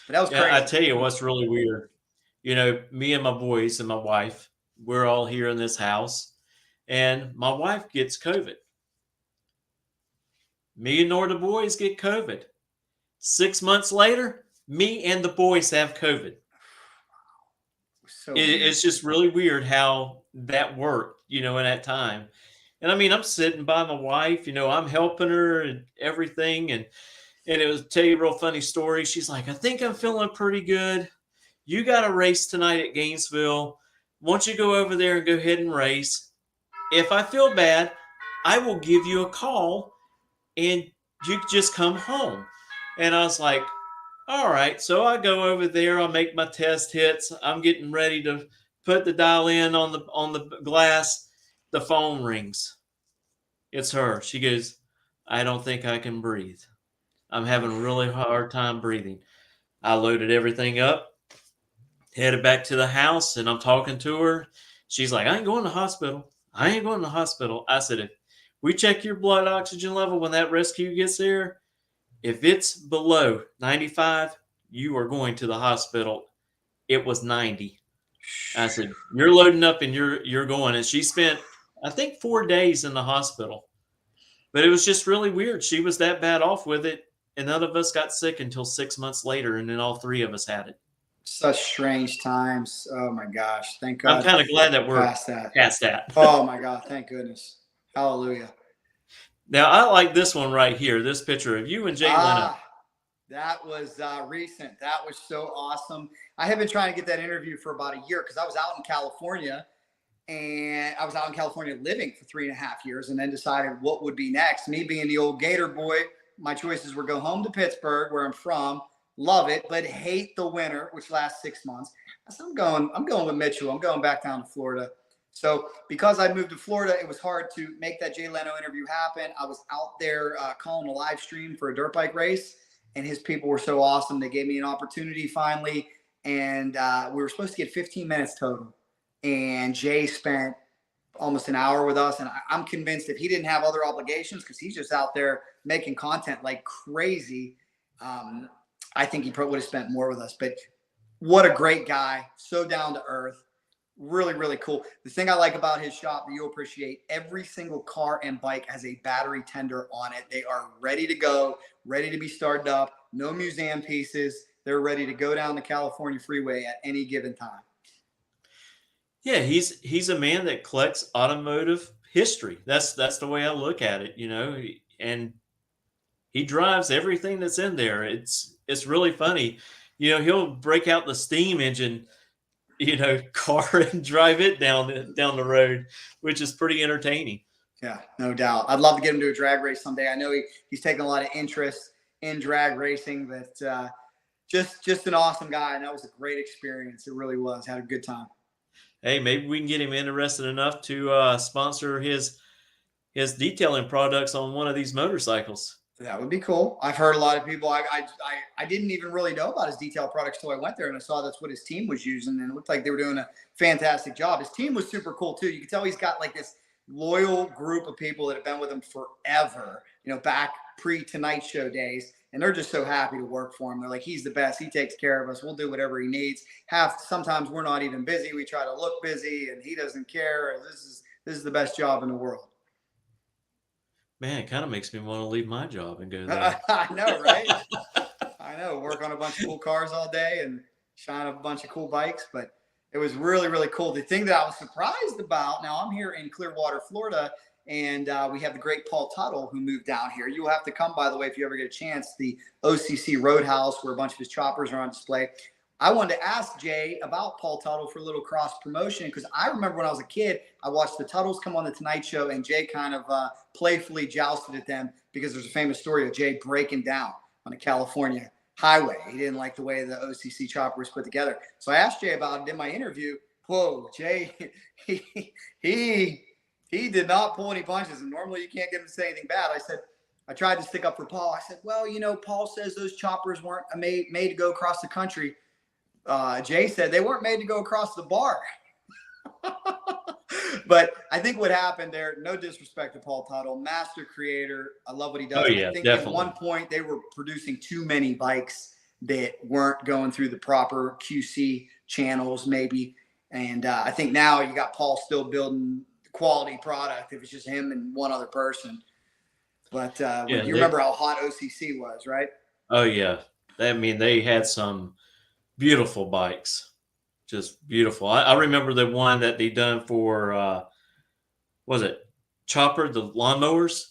But that was crazy. I tell you what's really weird. Me and my boys and my wife, we're all here in this house, and my wife gets COVID. Me and the boys get COVID. 6 months later, me and the boys have COVID. It's just really weird how that worked, in that time. And I mean, I'm sitting by my wife, I'm helping her and everything. And it was, tell you a real funny story. She's like, I think I'm feeling pretty good. You got a race tonight at Gainesville. Won't you go over there and go ahead and race? If I feel bad, I will give you a call and you just come home. And I was like, all right. So I go over there. I'll make my test hits. I'm getting ready to put the dial in on the glass. The phone rings. It's her. She goes, I don't think I can breathe. I'm having a really hard time breathing. I loaded everything up, headed back to the house, and I'm talking to her. She's like, I ain't going to the hospital. I ain't going to the hospital. I said, if we check your blood oxygen level when that rescue gets there, if it's below 95, you are going to the hospital. It was 90. I said, you're loading up and you're going. And she spent, I think, 4 days in the hospital. But it was just really weird. She was that bad off with it. And none of us got sick until 6 months later. And then all three of us had it. Such strange times. Oh my gosh. Thank God. I'm kind of glad that we're past that. Oh my God. Thank goodness. Hallelujah. Now, I like this one right here. This picture of you and Jay Leno. That was recent. That was so awesome. I have been trying to get that interview for about a year because I was out in California. And I was out in California living for 3.5 years and then decided what would be next. Me being the old Gator boy, my choices were go home to Pittsburgh, where I'm from, love it, but hate the winter, which lasts 6 months. I said, I'm going with Mitchell. I'm going back down to Florida. So because I moved to Florida, it was hard to make that Jay Leno interview happen. I was out there calling a live stream for a dirt bike race, and his people were so awesome. They gave me an opportunity finally, and we were supposed to get 15 minutes total. And Jay spent almost an hour with us, and I'm convinced if he didn't have other obligations, because he's just out there making content like crazy, I think he probably would have spent more with us. But what a great guy, so down to earth, really, really cool. The thing I like about his shop that you'll appreciate, every single car and bike has a battery tender on it. They are ready to go, ready to be started up, no museum pieces. They're ready to go down the California freeway at any given time. Yeah, he's a man that collects automotive history. That's the way I look at it, you know, and he drives everything that's in there. It's really funny. You know, he'll break out the steam engine, you know, car and drive it down the road, which is pretty entertaining. Yeah, no doubt. I'd love to get him to a drag race someday. I know he's taken a lot of interest in drag racing, but just an awesome guy, and that was a great experience. It really was. Had a good time. Hey, maybe we can get him interested enough to sponsor his detailing products on one of these motorcycles. That would be cool. I've heard a lot of people. I didn't even really know about his detail products till I went there and I saw that's what his team was using, and it looked like they were doing a fantastic job. His team was super cool too. You can tell he's got like this loyal group of people that have been with him forever. You know, back pre-Tonight Show days. And they're just so happy to work for him. They're like, he's the best. He takes care of us. We'll do whatever he needs. Sometimes we're not even busy. We try to look busy, and he doesn't care. This is the best job in the world. Man, it kind of makes me want to leave my job and go there. I know, right? I know. Work on a bunch of cool cars all day and shine a bunch of cool bikes. But it was really, really cool. The thing that I was surprised about, now I'm here in Clearwater, Florida, and we have the great Paul Tuttle who moved down here. You'll have to come, by the way, if you ever get a chance, the OCC Roadhouse where a bunch of his choppers are on display. I wanted to ask Jay about Paul Tuttle for a little cross promotion, because I remember when I was a kid, I watched the Tuttles come on the Tonight Show, and Jay kind of playfully jousted at them because there's a famous story of Jay breaking down on a California highway. He didn't like the way the OCC chopper was put together. So I asked Jay about it in my interview. Whoa, Jay, he did not pull any punches, and normally you can't get him to say anything bad. I tried to stick up for Paul. I said, well, you know, Paul says those choppers weren't made to go across the country. Jay said they weren't made to go across the bar. But I think what happened there, no disrespect to Paul Tuttle, master creator. I love what he does. Oh, yeah, I think definitely. At one point they were producing too many bikes that weren't going through the proper QC channels, maybe. And I think now you got Paul still building quality product if it's just him and one other person. But you remember how hot OCC was, right? Oh yeah, I mean they had some beautiful bikes, just beautiful. I remember the one that they done for was it Chopper, the lawnmowers?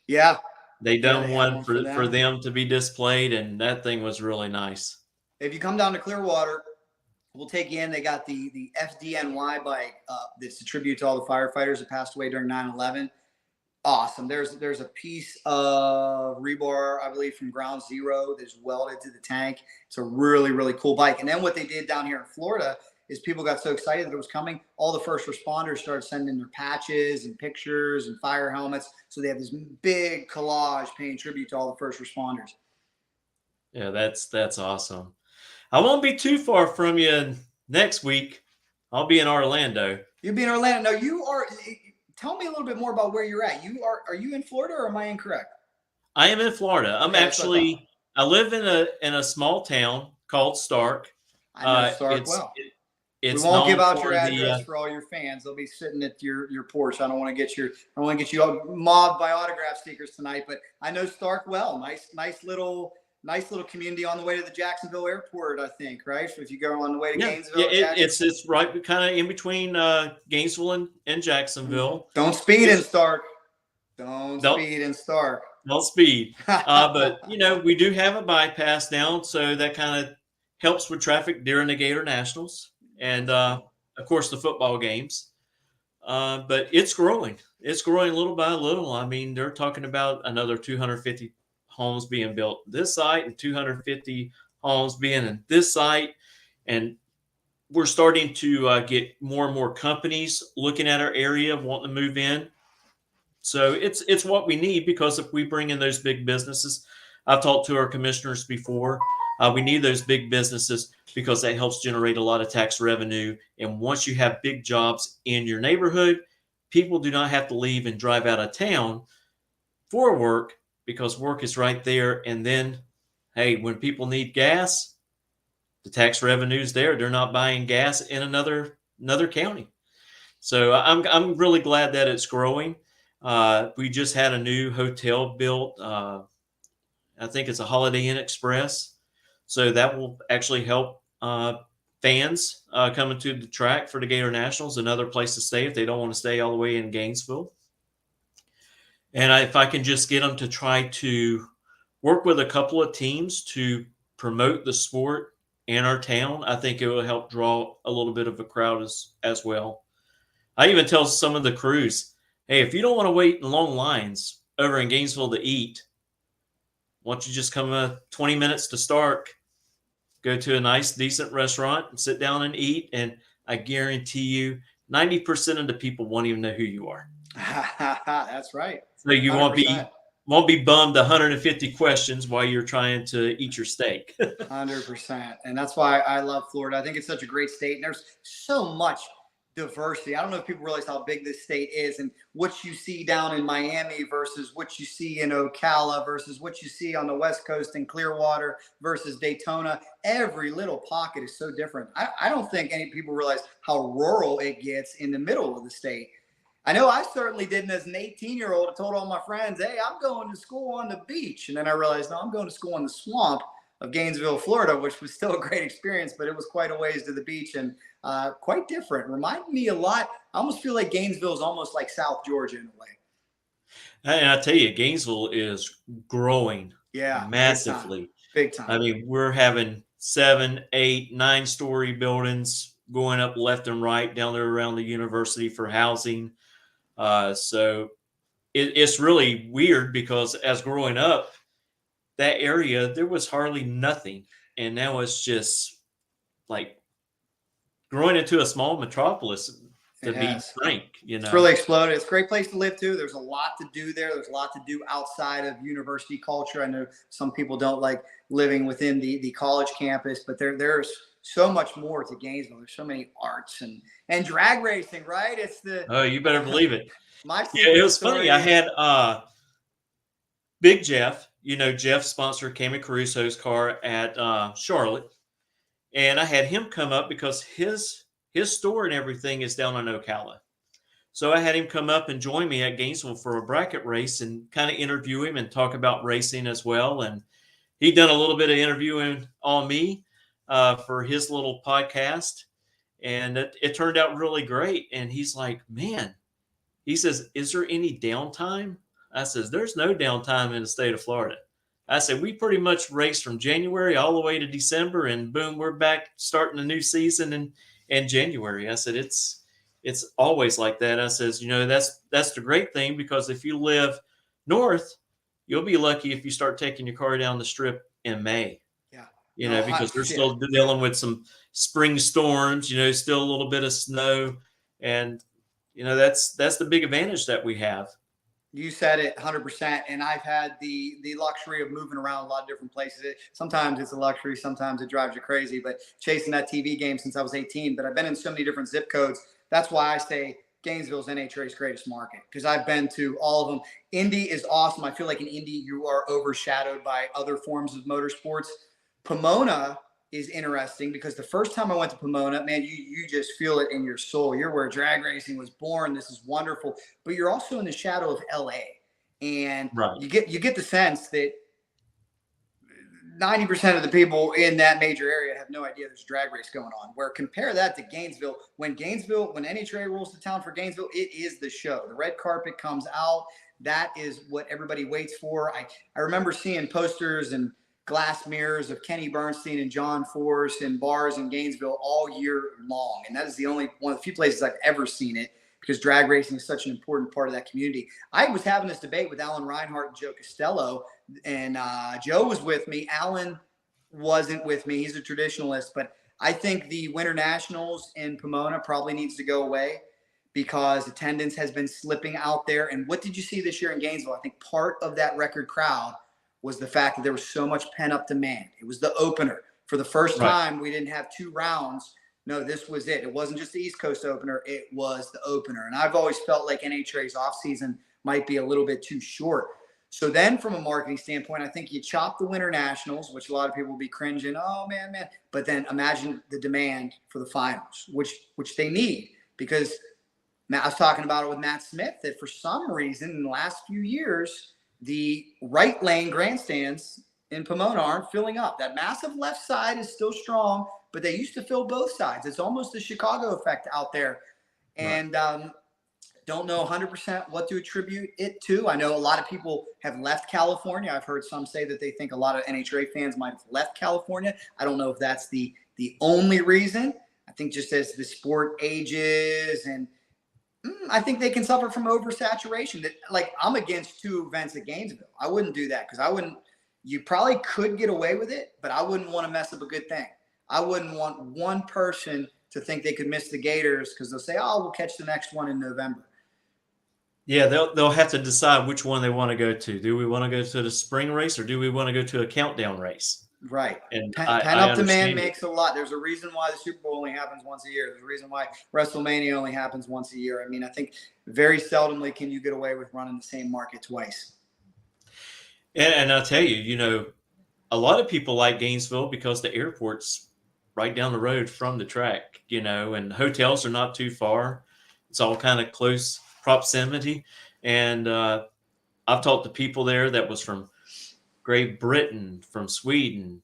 Yeah, they done one for them to be displayed, and that thing was really nice. If you come down to Clearwater, we'll take you in. They got the FDNY bike that's a tribute to all the firefighters that passed away during 9/11. Awesome. There's a piece of rebar, I believe, from Ground Zero that's welded to the tank. It's a really, really cool bike. And then what they did down here in Florida is people got so excited that it was coming. All the first responders started sending their patches and pictures and fire helmets. So they have this big collage paying tribute to all the first responders. Yeah, that's awesome. I won't be too far from you next week. I'll be in Orlando. You'll be in Orlando. No, you are. Tell me a little bit more about where you're at. Are you in Florida, or am I incorrect? I am in Florida. I live in a small town called Stark. I know Stark well. We won't give out your address for all your fans. They'll be sitting at your porch. I don't want to get you mobbed by autograph stickers tonight, but I know Stark well. Nice little community on the way to the Jacksonville airport, I think, right? If you go on the way to Gainesville. Yeah, it's right kind of in between Gainesville and Jacksonville. Don't speed in Stark. Don't speed in Stark. Don't speed. But, we do have a bypass down, so that kind of helps with traffic during the Gator Nationals and, of course, the football games. But it's growing. It's growing little by little. I mean, they're talking about another 250 homes being built this site and 250 homes being in this site. And we're starting to get more and more companies looking at our area, wanting to move in. So it's what we need, because if we bring in those big businesses, I've talked to our commissioners before. We need those big businesses because that helps generate a lot of tax revenue. And once you have big jobs in your neighborhood, people do not have to leave and drive out of town for work, because work is right there. And then, hey, when people need gas, the tax revenue's there. They're not buying gas in another county. So I'm really glad that it's growing. We just had a new hotel built. I think it's a Holiday Inn Express. So that will actually help fans coming to the track for the Gator Nationals, another place to stay if they don't want to stay all the way in Gainesville. And if I can just get them to try to work with a couple of teams to promote the sport in our town, I think it will help draw a little bit of a crowd as well. I even tell some of the crews, hey, if you don't want to wait in long lines over in Gainesville to eat, why don't you just come 20 minutes to start, go to a nice, decent restaurant and sit down and eat. And I guarantee you 90% of the people won't even know who you are. That's right. So you 100%. won't be bummed 150 questions while you're trying to eat your steak. 100%. And that's why I love Florida. I think it's such a great state. And there's so much diversity. I don't know if people realize how big this state is, and what you see down in Miami versus what you see in Ocala versus what you see on the West Coast in Clearwater versus Daytona. Every little pocket is so different. I don't think any people realize how rural it gets in the middle of the state. I know I certainly didn't as an 18-year-old. I told all my friends, hey, I'm going to school on the beach. And then I realized, no, I'm going to school in the swamp of Gainesville, Florida, which was still a great experience, but it was quite a ways to the beach and quite different. Reminded me a lot. I almost feel like Gainesville is almost like South Georgia in a way. And I tell you, Gainesville is growing massively. Big time. I mean, we're having 7, 8, 9-story buildings going up left and right down there around the university for housing. So it's really weird, because as growing up, that area, there was hardly nothing. And now it's just like growing into a small metropolis, to be frank. It's really exploded. It's a great place to live too. There's a lot to do there. There's a lot to do outside of university culture. I know some people don't like living within the college campus, but there's so much more to Gainesville. There's so many arts and drag racing, right? It's you better believe it. It was funny. I had Big Jeff, Jeff's sponsor, Cammy Caruso's car at Charlotte. And I had him come up because his store and everything is down on Ocala. So I had him come up and join me at Gainesville for a bracket race and kind of interview him and talk about racing as well. And he'd done a little bit of interviewing on me for his little podcast. And it turned out really great. And he's like, man, he says, is there any downtime? I says, there's no downtime in the state of Florida. I said, we pretty much race from January all the way to December, and boom, we're back starting a new season in January. I said, it's always like that. I says, that's the great thing, because if you live north, you'll be lucky if you start taking your car down the strip in May. Yeah. Because they're still dealing with some spring storms, still a little bit of snow. And, that's the big advantage that we have. You said it 100%. And I've had the luxury of moving around a lot of different places. Sometimes it's a luxury. Sometimes it drives you crazy, but chasing that TV game since I was 18, but I've been in so many different zip codes. That's why I say Gainesville's NHRA's greatest market, because I've been to all of them. Indy is awesome. I feel like in Indy, you are overshadowed by other forms of motorsports. Pomona is interesting because the first time I went to Pomona, man, you just feel it in your soul. You're where drag racing was born. This is wonderful. But you're also in the shadow of LA. And you get the sense that 90% of the people in that major area have no idea there's a drag race going on. Where compare that to Gainesville. When NHRA rolls to town for Gainesville, it is the show. The red carpet comes out. That is what everybody waits for. I remember seeing posters and glass mirrors of Kenny Bernstein and John Force in bars in Gainesville all year long. And that is one of the few places I've ever seen it, because drag racing is such an important part of that community. I was having this debate with Alan Reinhart and Joe Costello, and Joe was with me. Alan wasn't with me. He's a traditionalist, but I think the Winter Nationals in Pomona probably needs to go away because attendance has been slipping out there. And what did you see this year in Gainesville? I think part of that record crowd was the fact that there was so much pent-up demand. It was the opener. For the first time, we didn't have 2 rounds. No, this was it. It wasn't just the East Coast opener. It was the opener. And I've always felt like NHRA's offseason might be a little bit too short. So then from a marketing standpoint, I think you chop the Winter Nationals, which a lot of people will be cringing, oh, man. But then imagine the demand for the finals, which they need. Because I was talking about it with Matt Smith, that for some reason in the last few years, the right lane grandstands in Pomona aren't filling up. That massive left side is still strong, but they used to fill both sides. It's almost the Chicago effect out there. And don't know 100% what to attribute it to. I know a lot of people have left California. I've heard some say that they think a lot of NHRA fans might have left California. I don't know if that's the only reason. I think just as the sport ages, and I think they can suffer from oversaturation. That, like, I'm against 2 events at Gainesville. I wouldn't do that because you probably could get away with it, but I wouldn't want to mess up a good thing. I wouldn't want one person to think they could miss the Gators because they'll say, oh, we'll catch the next one in November. Yeah, they'll have to decide which one they want to go to. Do we want to go to the spring race or do we want to go to a countdown race? Right. And Pent-up demand makes a lot. There's a reason why the Super Bowl only happens once a year. There's a reason why WrestleMania only happens once a year. I mean, I think very seldomly can you get away with running the same market twice. And I'll tell you, a lot of people like Gainesville because the airport's right down the road from the track, and hotels are not too far. It's all kind of close proximity. And I've talked to people there that was from Great Britain, from Sweden,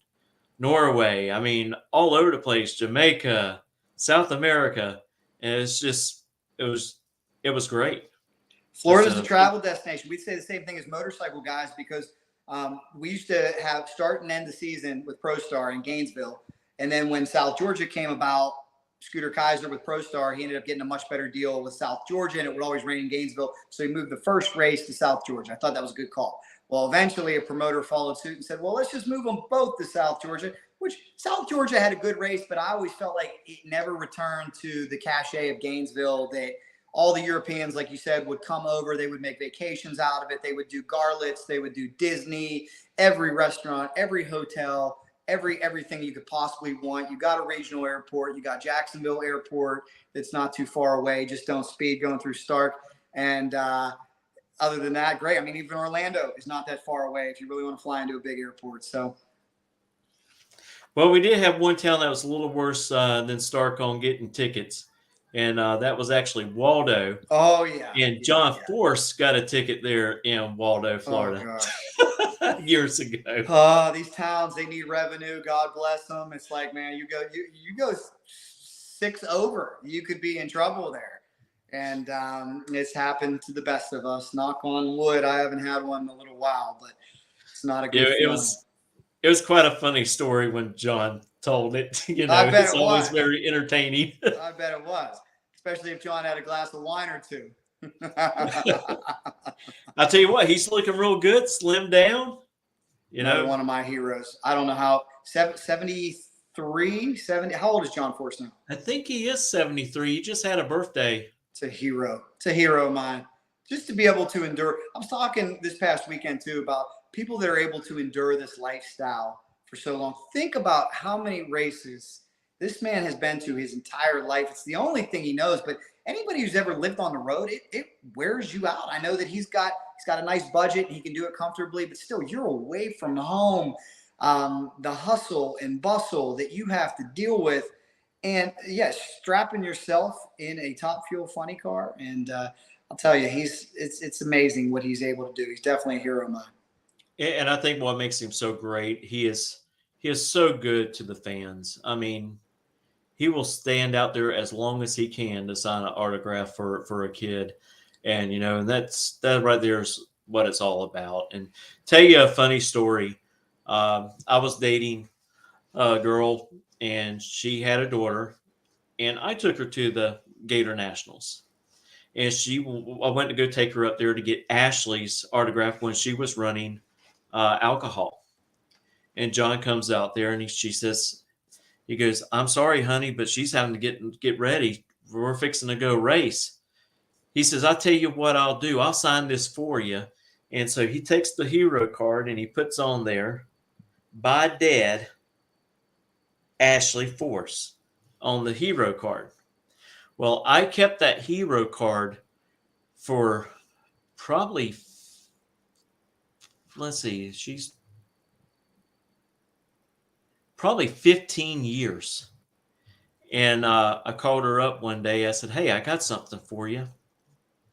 Norway. I mean, all over the place, Jamaica, South America. And it was great. Florida's a travel destination. We'd say the same thing as motorcycle guys because we used to have start and end the season with ProStar in Gainesville. And then when South Georgia came about, Scooter Kaiser with ProStar, he ended up getting a much better deal with South Georgia, and it would always rain in Gainesville. So he moved the first race to South Georgia. I thought that was a good call. Well, eventually a promoter followed suit and said, well, let's just move them both to South Georgia, which South Georgia had a good race, but I always felt like it never returned to the cachet of Gainesville, that all the Europeans, like you said, would come over. They would make vacations out of it. They would do Garlits. They would do Disney, every restaurant, every hotel, everything you could possibly want. You got a regional airport. You got Jacksonville Airport that's not too far away. Just don't speed going through Stark. And other than that, great. I mean, even Orlando is not that far away if you really want to fly into a big airport. So, well, we did have one town that was a little worse than Stark on getting tickets. And that was actually Waldo. Oh, yeah. And John Force got a ticket there in Waldo, Florida, years ago. These towns, they need revenue. God bless them. It's like, man, you go 6 over, you could be in trouble there. And it's happened to the best of us. Knock on wood. I haven't had one in a little while, but it's not a good feeling. It was quite a funny story when John told it. I bet it's always very entertaining. I bet it was, especially if John had a glass of wine or 2. I'll tell you what, he's looking real good, slimmed down. Another one of my heroes. I don't know how 73, 70. How old is John Force now? I think he is 73. He just had a birthday. It's a hero. It's a hero of mine. Just to be able to endure. I was talking this past weekend too about people that are able to endure this lifestyle for so long. Think about how many races this man has been to his entire life. It's the only thing he knows, but anybody who's ever lived on the road, it wears you out. I know that he's got a nice budget and he can do it comfortably, but still you're away from home. The hustle and bustle that you have to deal with. And yes, strapping yourself in a Top Fuel funny car. And I'll tell you, it's amazing what he's able to do. He's definitely a hero of mine. And I think what makes him so great, he is so good to the fans. I mean, he will stand out there as long as he can to sign an autograph for a kid. And, and that right there is what it's all about. And tell you a funny story. I was dating a girl and she had a daughter and I took her to the Gator Nationals. And I went to go take her up there to get Ashley's autograph when she was running alcohol. And John comes out there and she says, He goes, I'm sorry, honey, but she's having to get ready. We're fixing to go race. He says, I'll tell you what I'll do. I'll sign this for you. And so he takes the hero card and he puts on there, by Dad, Ashley Force, on the hero card. Well, I kept that hero card for probably, let's see, she's probably 15 years. And I called her up one day. I said, hey, I got something for you.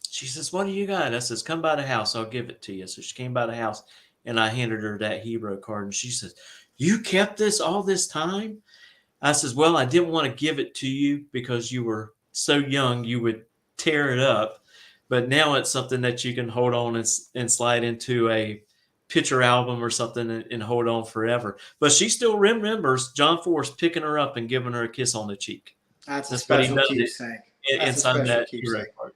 She says, what do you got? I says, come by the house. I'll give it to you. So she came by the house and I handed her that hero card. And she says, you kept this all this time? I says, well, I didn't want to give it to you because you were so young, you would tear it up. But now it's something that you can hold on and slide into a picture album or something and hold on forever. But she still remembers John Force picking her up and giving her a kiss on the cheek. That's a special keepsake. Inside that hero card.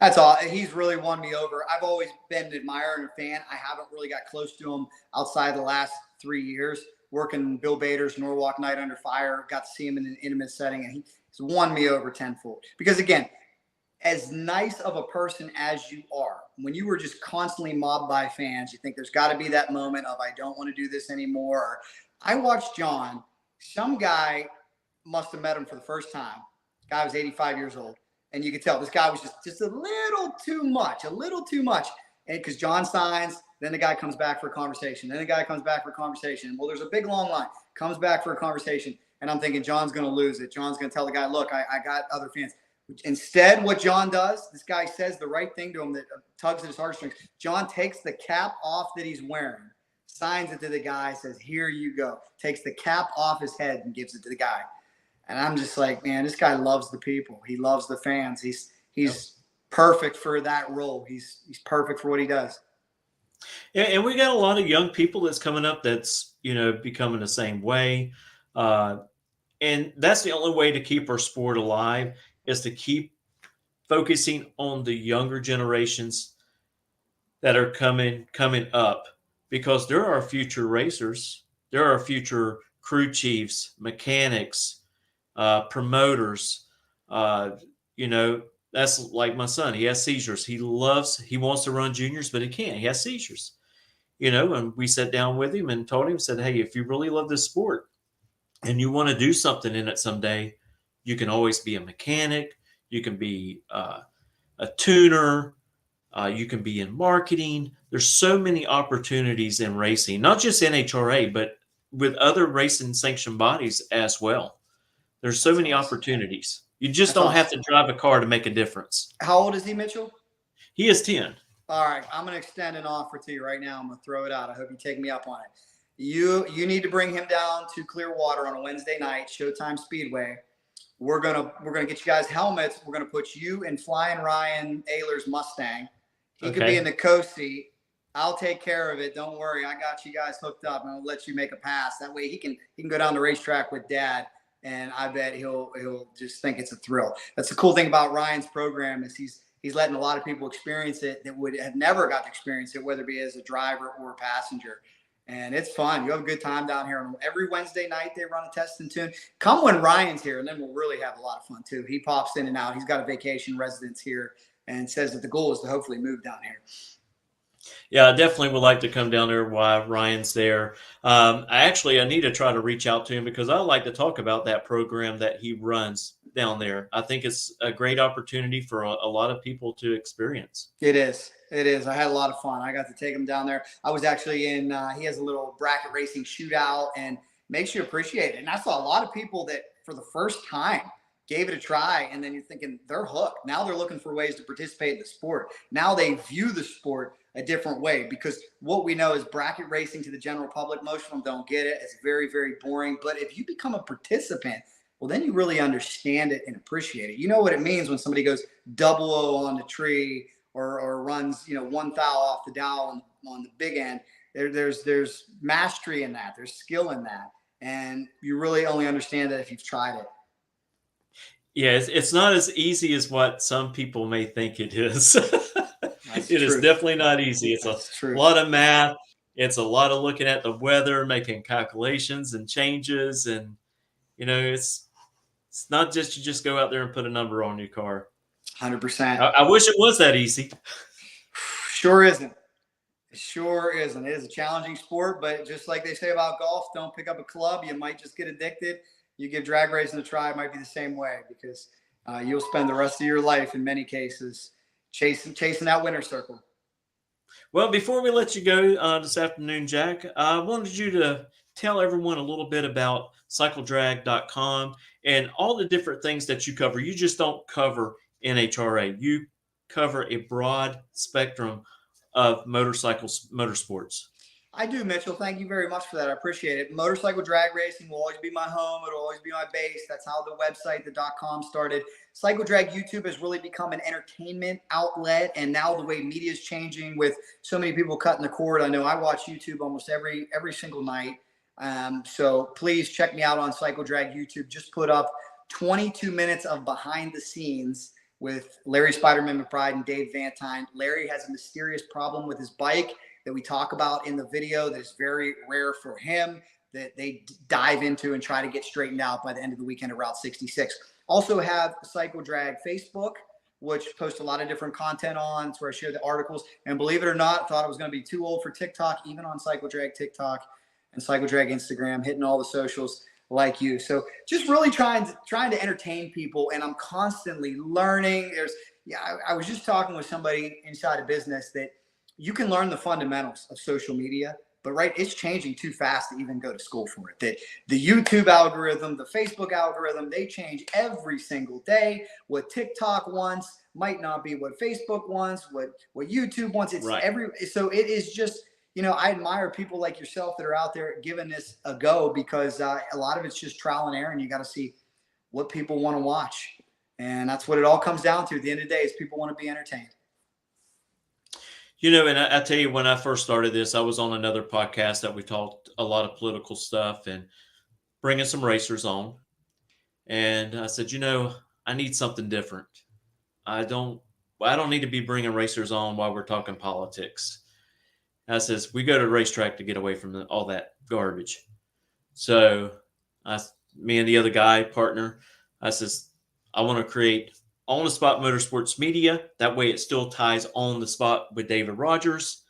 That's all. He's really won me over. I've always been an admirer and a fan. I haven't really got close to him outside the last 3 years. Working Bill Bader's Norwalk Night Under Fire, got to see him in an intimate setting, and he's won me over tenfold. Because again, as nice of a person as you are, when you were just constantly mobbed by fans, you think there's got to be that moment of, I don't want to do this anymore. I watched John. Some guy must have met him for the first time. Guy was 85 years old. And you could tell this guy was just a little too much. And because John signs, then the guy comes back for a conversation. Then the guy comes back for a conversation. Well, there's a big, long line. Comes back for a conversation. And I'm thinking, John's going to lose it. John's going to tell the guy, look, I got other fans. Instead, what John does, this guy says the right thing to him that tugs at his heartstrings. John takes the cap off that he's wearing, signs it to the guy, says, here you go. Takes the cap off his head and gives it to the guy. And I'm just like, man, this guy loves the people. He loves the fans. He's perfect for that role. He's perfect for what he does. Yeah, and we got a lot of young people that's coming up that's, becoming the same way. And that's the only way to keep our sport alive is to keep focusing on the younger generations that are coming up, because there are future racers. There are future crew chiefs, mechanics, promoters. That's like my son. He has seizures. He wants to run juniors, but he can't. He has seizures. And we sat down with him and told him, said, hey, if you really love this sport and you want to do something in it someday, you can always be a mechanic. You can be a tuner. You can be in marketing. There's so many opportunities in racing, not just NHRA, but with other racing sanctioned bodies as well. There's so many opportunities. You just don't have to drive a car to make a difference. How old is he, Mitchell? He is 10. All right. I'm going to extend an offer to you right now. I'm going to throw it out. I hope you take me up on it. You need to bring him down to Clearwater on a Wednesday night, Showtime Speedway. We're gonna get you guys helmets. We're gonna put you in Flying Ryan Ayler's Mustang. He could be in the coast seat. I'll take care of it. Don't worry. I got you guys hooked up, and I'll let you make a pass. That way he can go down the racetrack with Dad, and I bet he'll just think it's a thrill. That's the cool thing about Ryan's program is he's letting a lot of people experience it that would have never got to experience it, whether it be as a driver or a passenger. And it's fun. You have a good time down here. And every Wednesday night they run a test and tune. Come when Ryan's here, and then we'll really have a lot of fun too. He pops in and out. He's got a vacation residence here and says that the goal is to hopefully move down here. Yeah, I definitely would like to come down there while Ryan's there. I need to try to reach out to him because I like to talk about that program that he runs down there. I think it's a great opportunity for a lot of people to experience. It is. I had a lot of fun. I got to take him down there. I was actually in, he has a little bracket racing shootout and makes you appreciate it. And I saw a lot of people that for the first time gave it a try. And then you're thinking they're hooked. Now they're looking for ways to participate in the sport. Now they view the sport a different way because what we know is bracket racing to the general public. Most of them don't get it. It's very, very boring. But if you become a participant, well, then you really understand it and appreciate it. You know what it means when somebody goes 00 on the tree or runs, one thou off the dowel on the big end. There's mastery in that. There's skill in that. And you really only understand that if you've tried it. Yeah, it's not as easy as what some people may think it is. It is definitely not easy. It's a lot of math. It's a lot of looking at the weather, making calculations and changes. And It's not just you just go out there and put a number on your car. 100%. I wish it was that easy. Sure isn't. It sure isn't. It is a challenging sport, but just like they say about golf, don't pick up a club. You might just get addicted. You give drag racing a try, it might be the same way, because you'll spend the rest of your life in many cases chasing that winner's circle. Well, before we let you go this afternoon, Jack, I wanted you to tell everyone a little bit about CycleDrag.com and all the different things that you cover. You just don't cover NHRA. You cover a broad spectrum of motorsports. I do, Mitchell. Thank you very much for that. I appreciate it. Motorcycle drag racing will always be my home. It'll always be my base. That's how the website, the .com started. Cycle Drag YouTube has really become an entertainment outlet. And now the way media is changing with so many people cutting the cord. I know I watch YouTube almost every single night. So please check me out on Cycle Drag YouTube. Just put up 22 minutes of behind the scenes with Larry Spiderman McBride and Dave Vantine. Larry has a mysterious problem with his bike that we talk about in the video that is very rare for him, that they dive into and try to get straightened out by the end of the weekend at Route 66. Also have Cycle Drag Facebook, which posts a lot of different content on. It's where I share the articles. And believe it or not, thought I was going to be too old for TikTok, even on Cycle Drag TikTok and Cycle Drag Instagram, hitting all the socials like you. So just really trying to entertain people, and I'm constantly learning. I was just talking with somebody inside a business that you can learn the fundamentals of social media, but it's changing too fast to even go to school for it. That the YouTube algorithm, the Facebook algorithm, they change every single day. What TikTok wants might not be what Facebook wants, what YouTube wants. It's so it is just, I admire people like yourself that are out there giving this a go, because a lot of it's just trial and error, and you got to see what people want to watch. And that's what it all comes down to at the end of the day, is people want to be entertained. And I tell you, when I first started this, I was on another podcast that we talked a lot of political stuff and bringing some racers on. And I said, I need something different. I don't need to be bringing racers on while we're talking politics. I says, we go to the racetrack to get away from all that garbage. So me and the other guy, partner, I says, I want to create on-the-spot motorsports media. That way it still ties on the spot with David Rogers.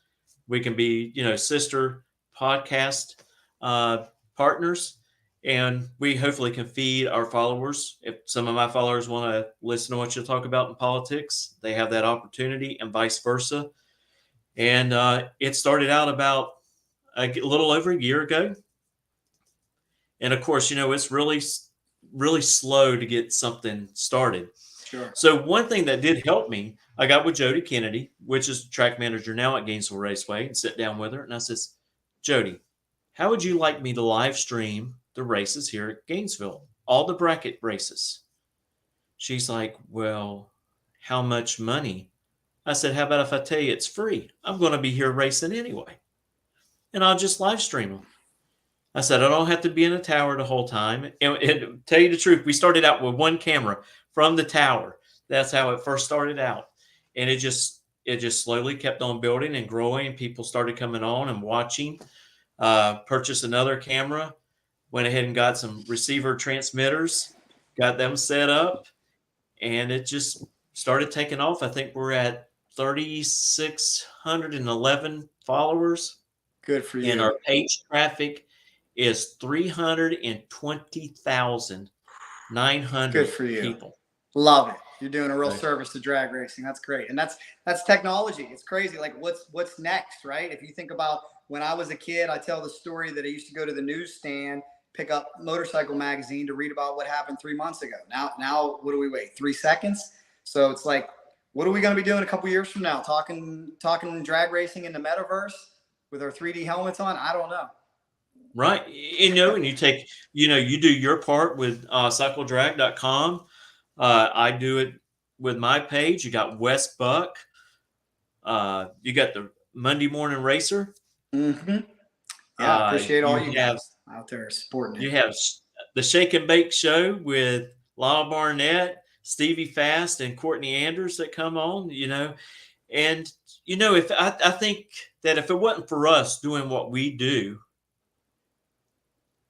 We can be, sister podcast partners, and we hopefully can feed our followers. If some of my followers want to listen to what you talk about in politics, they have that opportunity, and vice versa. And it started out about a little over a year ago. And of course, it's really, really slow to get something started. Sure. So one thing that did help me, I got with Jody Kennedy, which is track manager now at Gainesville Raceway, and sit down with her. And I says, Jody, how would you like me to live stream the races here at Gainesville, all the bracket races? She's like, well, how much money? I said, how about if I tell you it's free? I'm going to be here racing anyway, and I'll just live stream them. I said, I don't have to be in a tower the whole time. And tell you the truth, we started out with one camera from the tower. That's how it first started out. And it just slowly kept on building and growing. People started coming on and watching. Purchased another camera, went ahead and got some receiver transmitters, got them set up, and it just started taking off. I think we're at 3,611 followers. Good for you. And our page traffic is 320,900 Good for you. people. Love it. You're doing a real service to drag racing. That's great. And that's technology. It's crazy. Like what's next, right? If you think about when I was a kid, I tell the story that I used to go to the newsstand, pick up Motorcycle Magazine to read about what happened 3 months ago. Now what do we wait? 3 seconds? So it's like, what are we going to be doing a couple years from now? Talking drag racing in the metaverse with our 3D helmets on? I don't know. Right. And you take, you do your part with CycleDrag.com. I do it with my page. You got Wes Buck. You got the Monday Morning Racer. Mm-hmm. Yeah, I appreciate all you guys out there supporting it. You have the Shake and Bake Show with Lyle Barnett, Stevie Fast, and Courtney Anders that come on, And, if I think that if it wasn't for us doing what we do,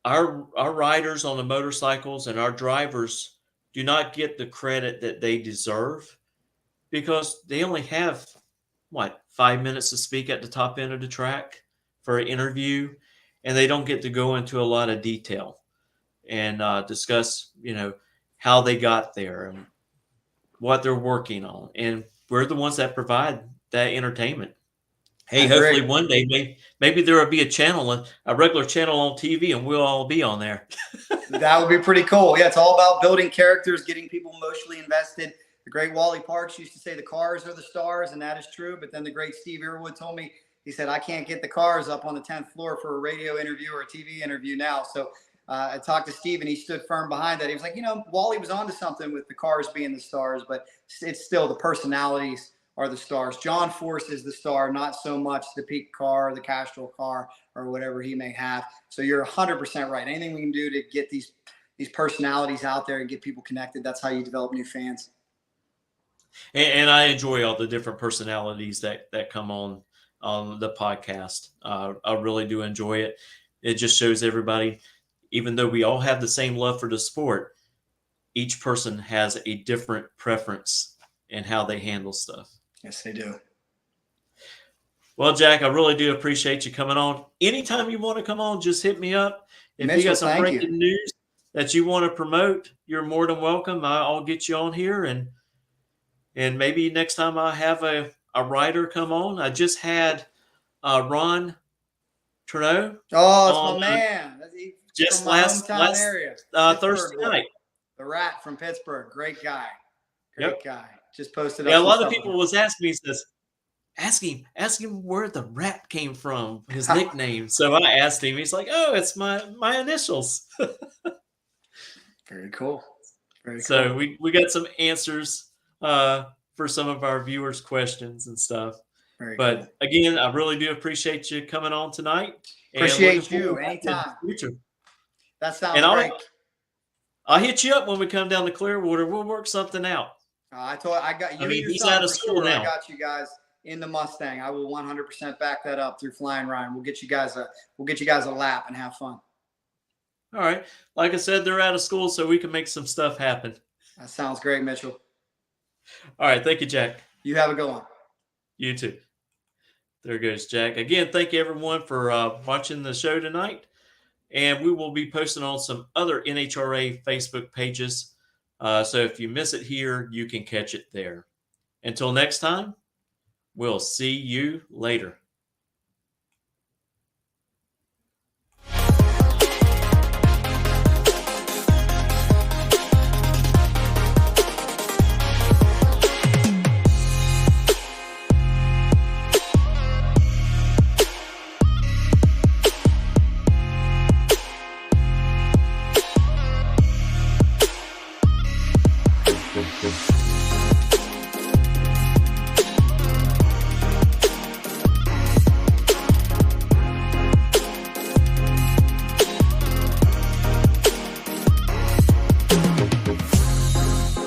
our riders on the motorcycles and our drivers do not get the credit that they deserve because they only have 5 minutes to speak at the top end of the track for an interview, and they don't get to go into a lot of detail and discuss, how they got there and what they're working on. And we're the ones that provide that entertainment. Hey, hopefully one day maybe there will be a regular channel on TV, and we'll all be on there. That would be pretty cool. Yeah, it's all about building characters, getting people emotionally invested. The great Wally Parks used to say the cars are the stars, and that is true. But then the great Steve Irwood told me, he said, I can't get the cars up on the 10th floor for a radio interview or a TV interview now. So I talked to Steve, and he stood firm behind that. He was like, Wally was onto something with the cars being the stars, but it's still the personalities are the stars. John Force is the star, not so much the peak car, the Castrol car, or whatever he may have. So you're 100% right. Anything we can do to get these personalities out there and get people connected, that's how you develop new fans. And I enjoy all the different personalities that come on the podcast. I really do enjoy it. It just shows everybody, even though we all have the same love for the sport, each person has a different preference in how they handle stuff. Yes, they do. Well, Jack, I really do appreciate you coming on. Anytime you want to come on, just hit me up. If Mitchell, you got some breaking news that you want to promote, you're more than welcome. I'll get you on here, and maybe next time I have a writer come on. I just had Ron Trudeau. Oh, it's my man. Just from my last area. Thursday night. The Rat from Pittsburgh. Great guy. Great guy. Just posted up. Yeah, a lot of people was asking me, says, ask him where the Rat came from, his nickname. So I asked him. He's like, oh, it's my initials. Very cool. Very cool. So we got some answers for some of our viewers' questions and stuff. But cool. Again, I really do appreciate you coming on tonight. Appreciate you anytime. That sounds great. I'll hit you up when we come down to Clearwater. We'll work something out. I got you. He's out of school now. I got you guys in the Mustang. I will 100% back that up through Flying Ryan. We'll get you guys a lap and have fun. All right. Like I said, they're out of school, so we can make some stuff happen. That sounds great, Mitchell. All right. Thank you, Jack. You have a good one. You too. There goes Jack. Again, thank you, everyone, for watching the show tonight. And we will be posting on some other NHRA Facebook pages. So if you miss it here, you can catch it there. Until next time, we'll see you later. Thank you.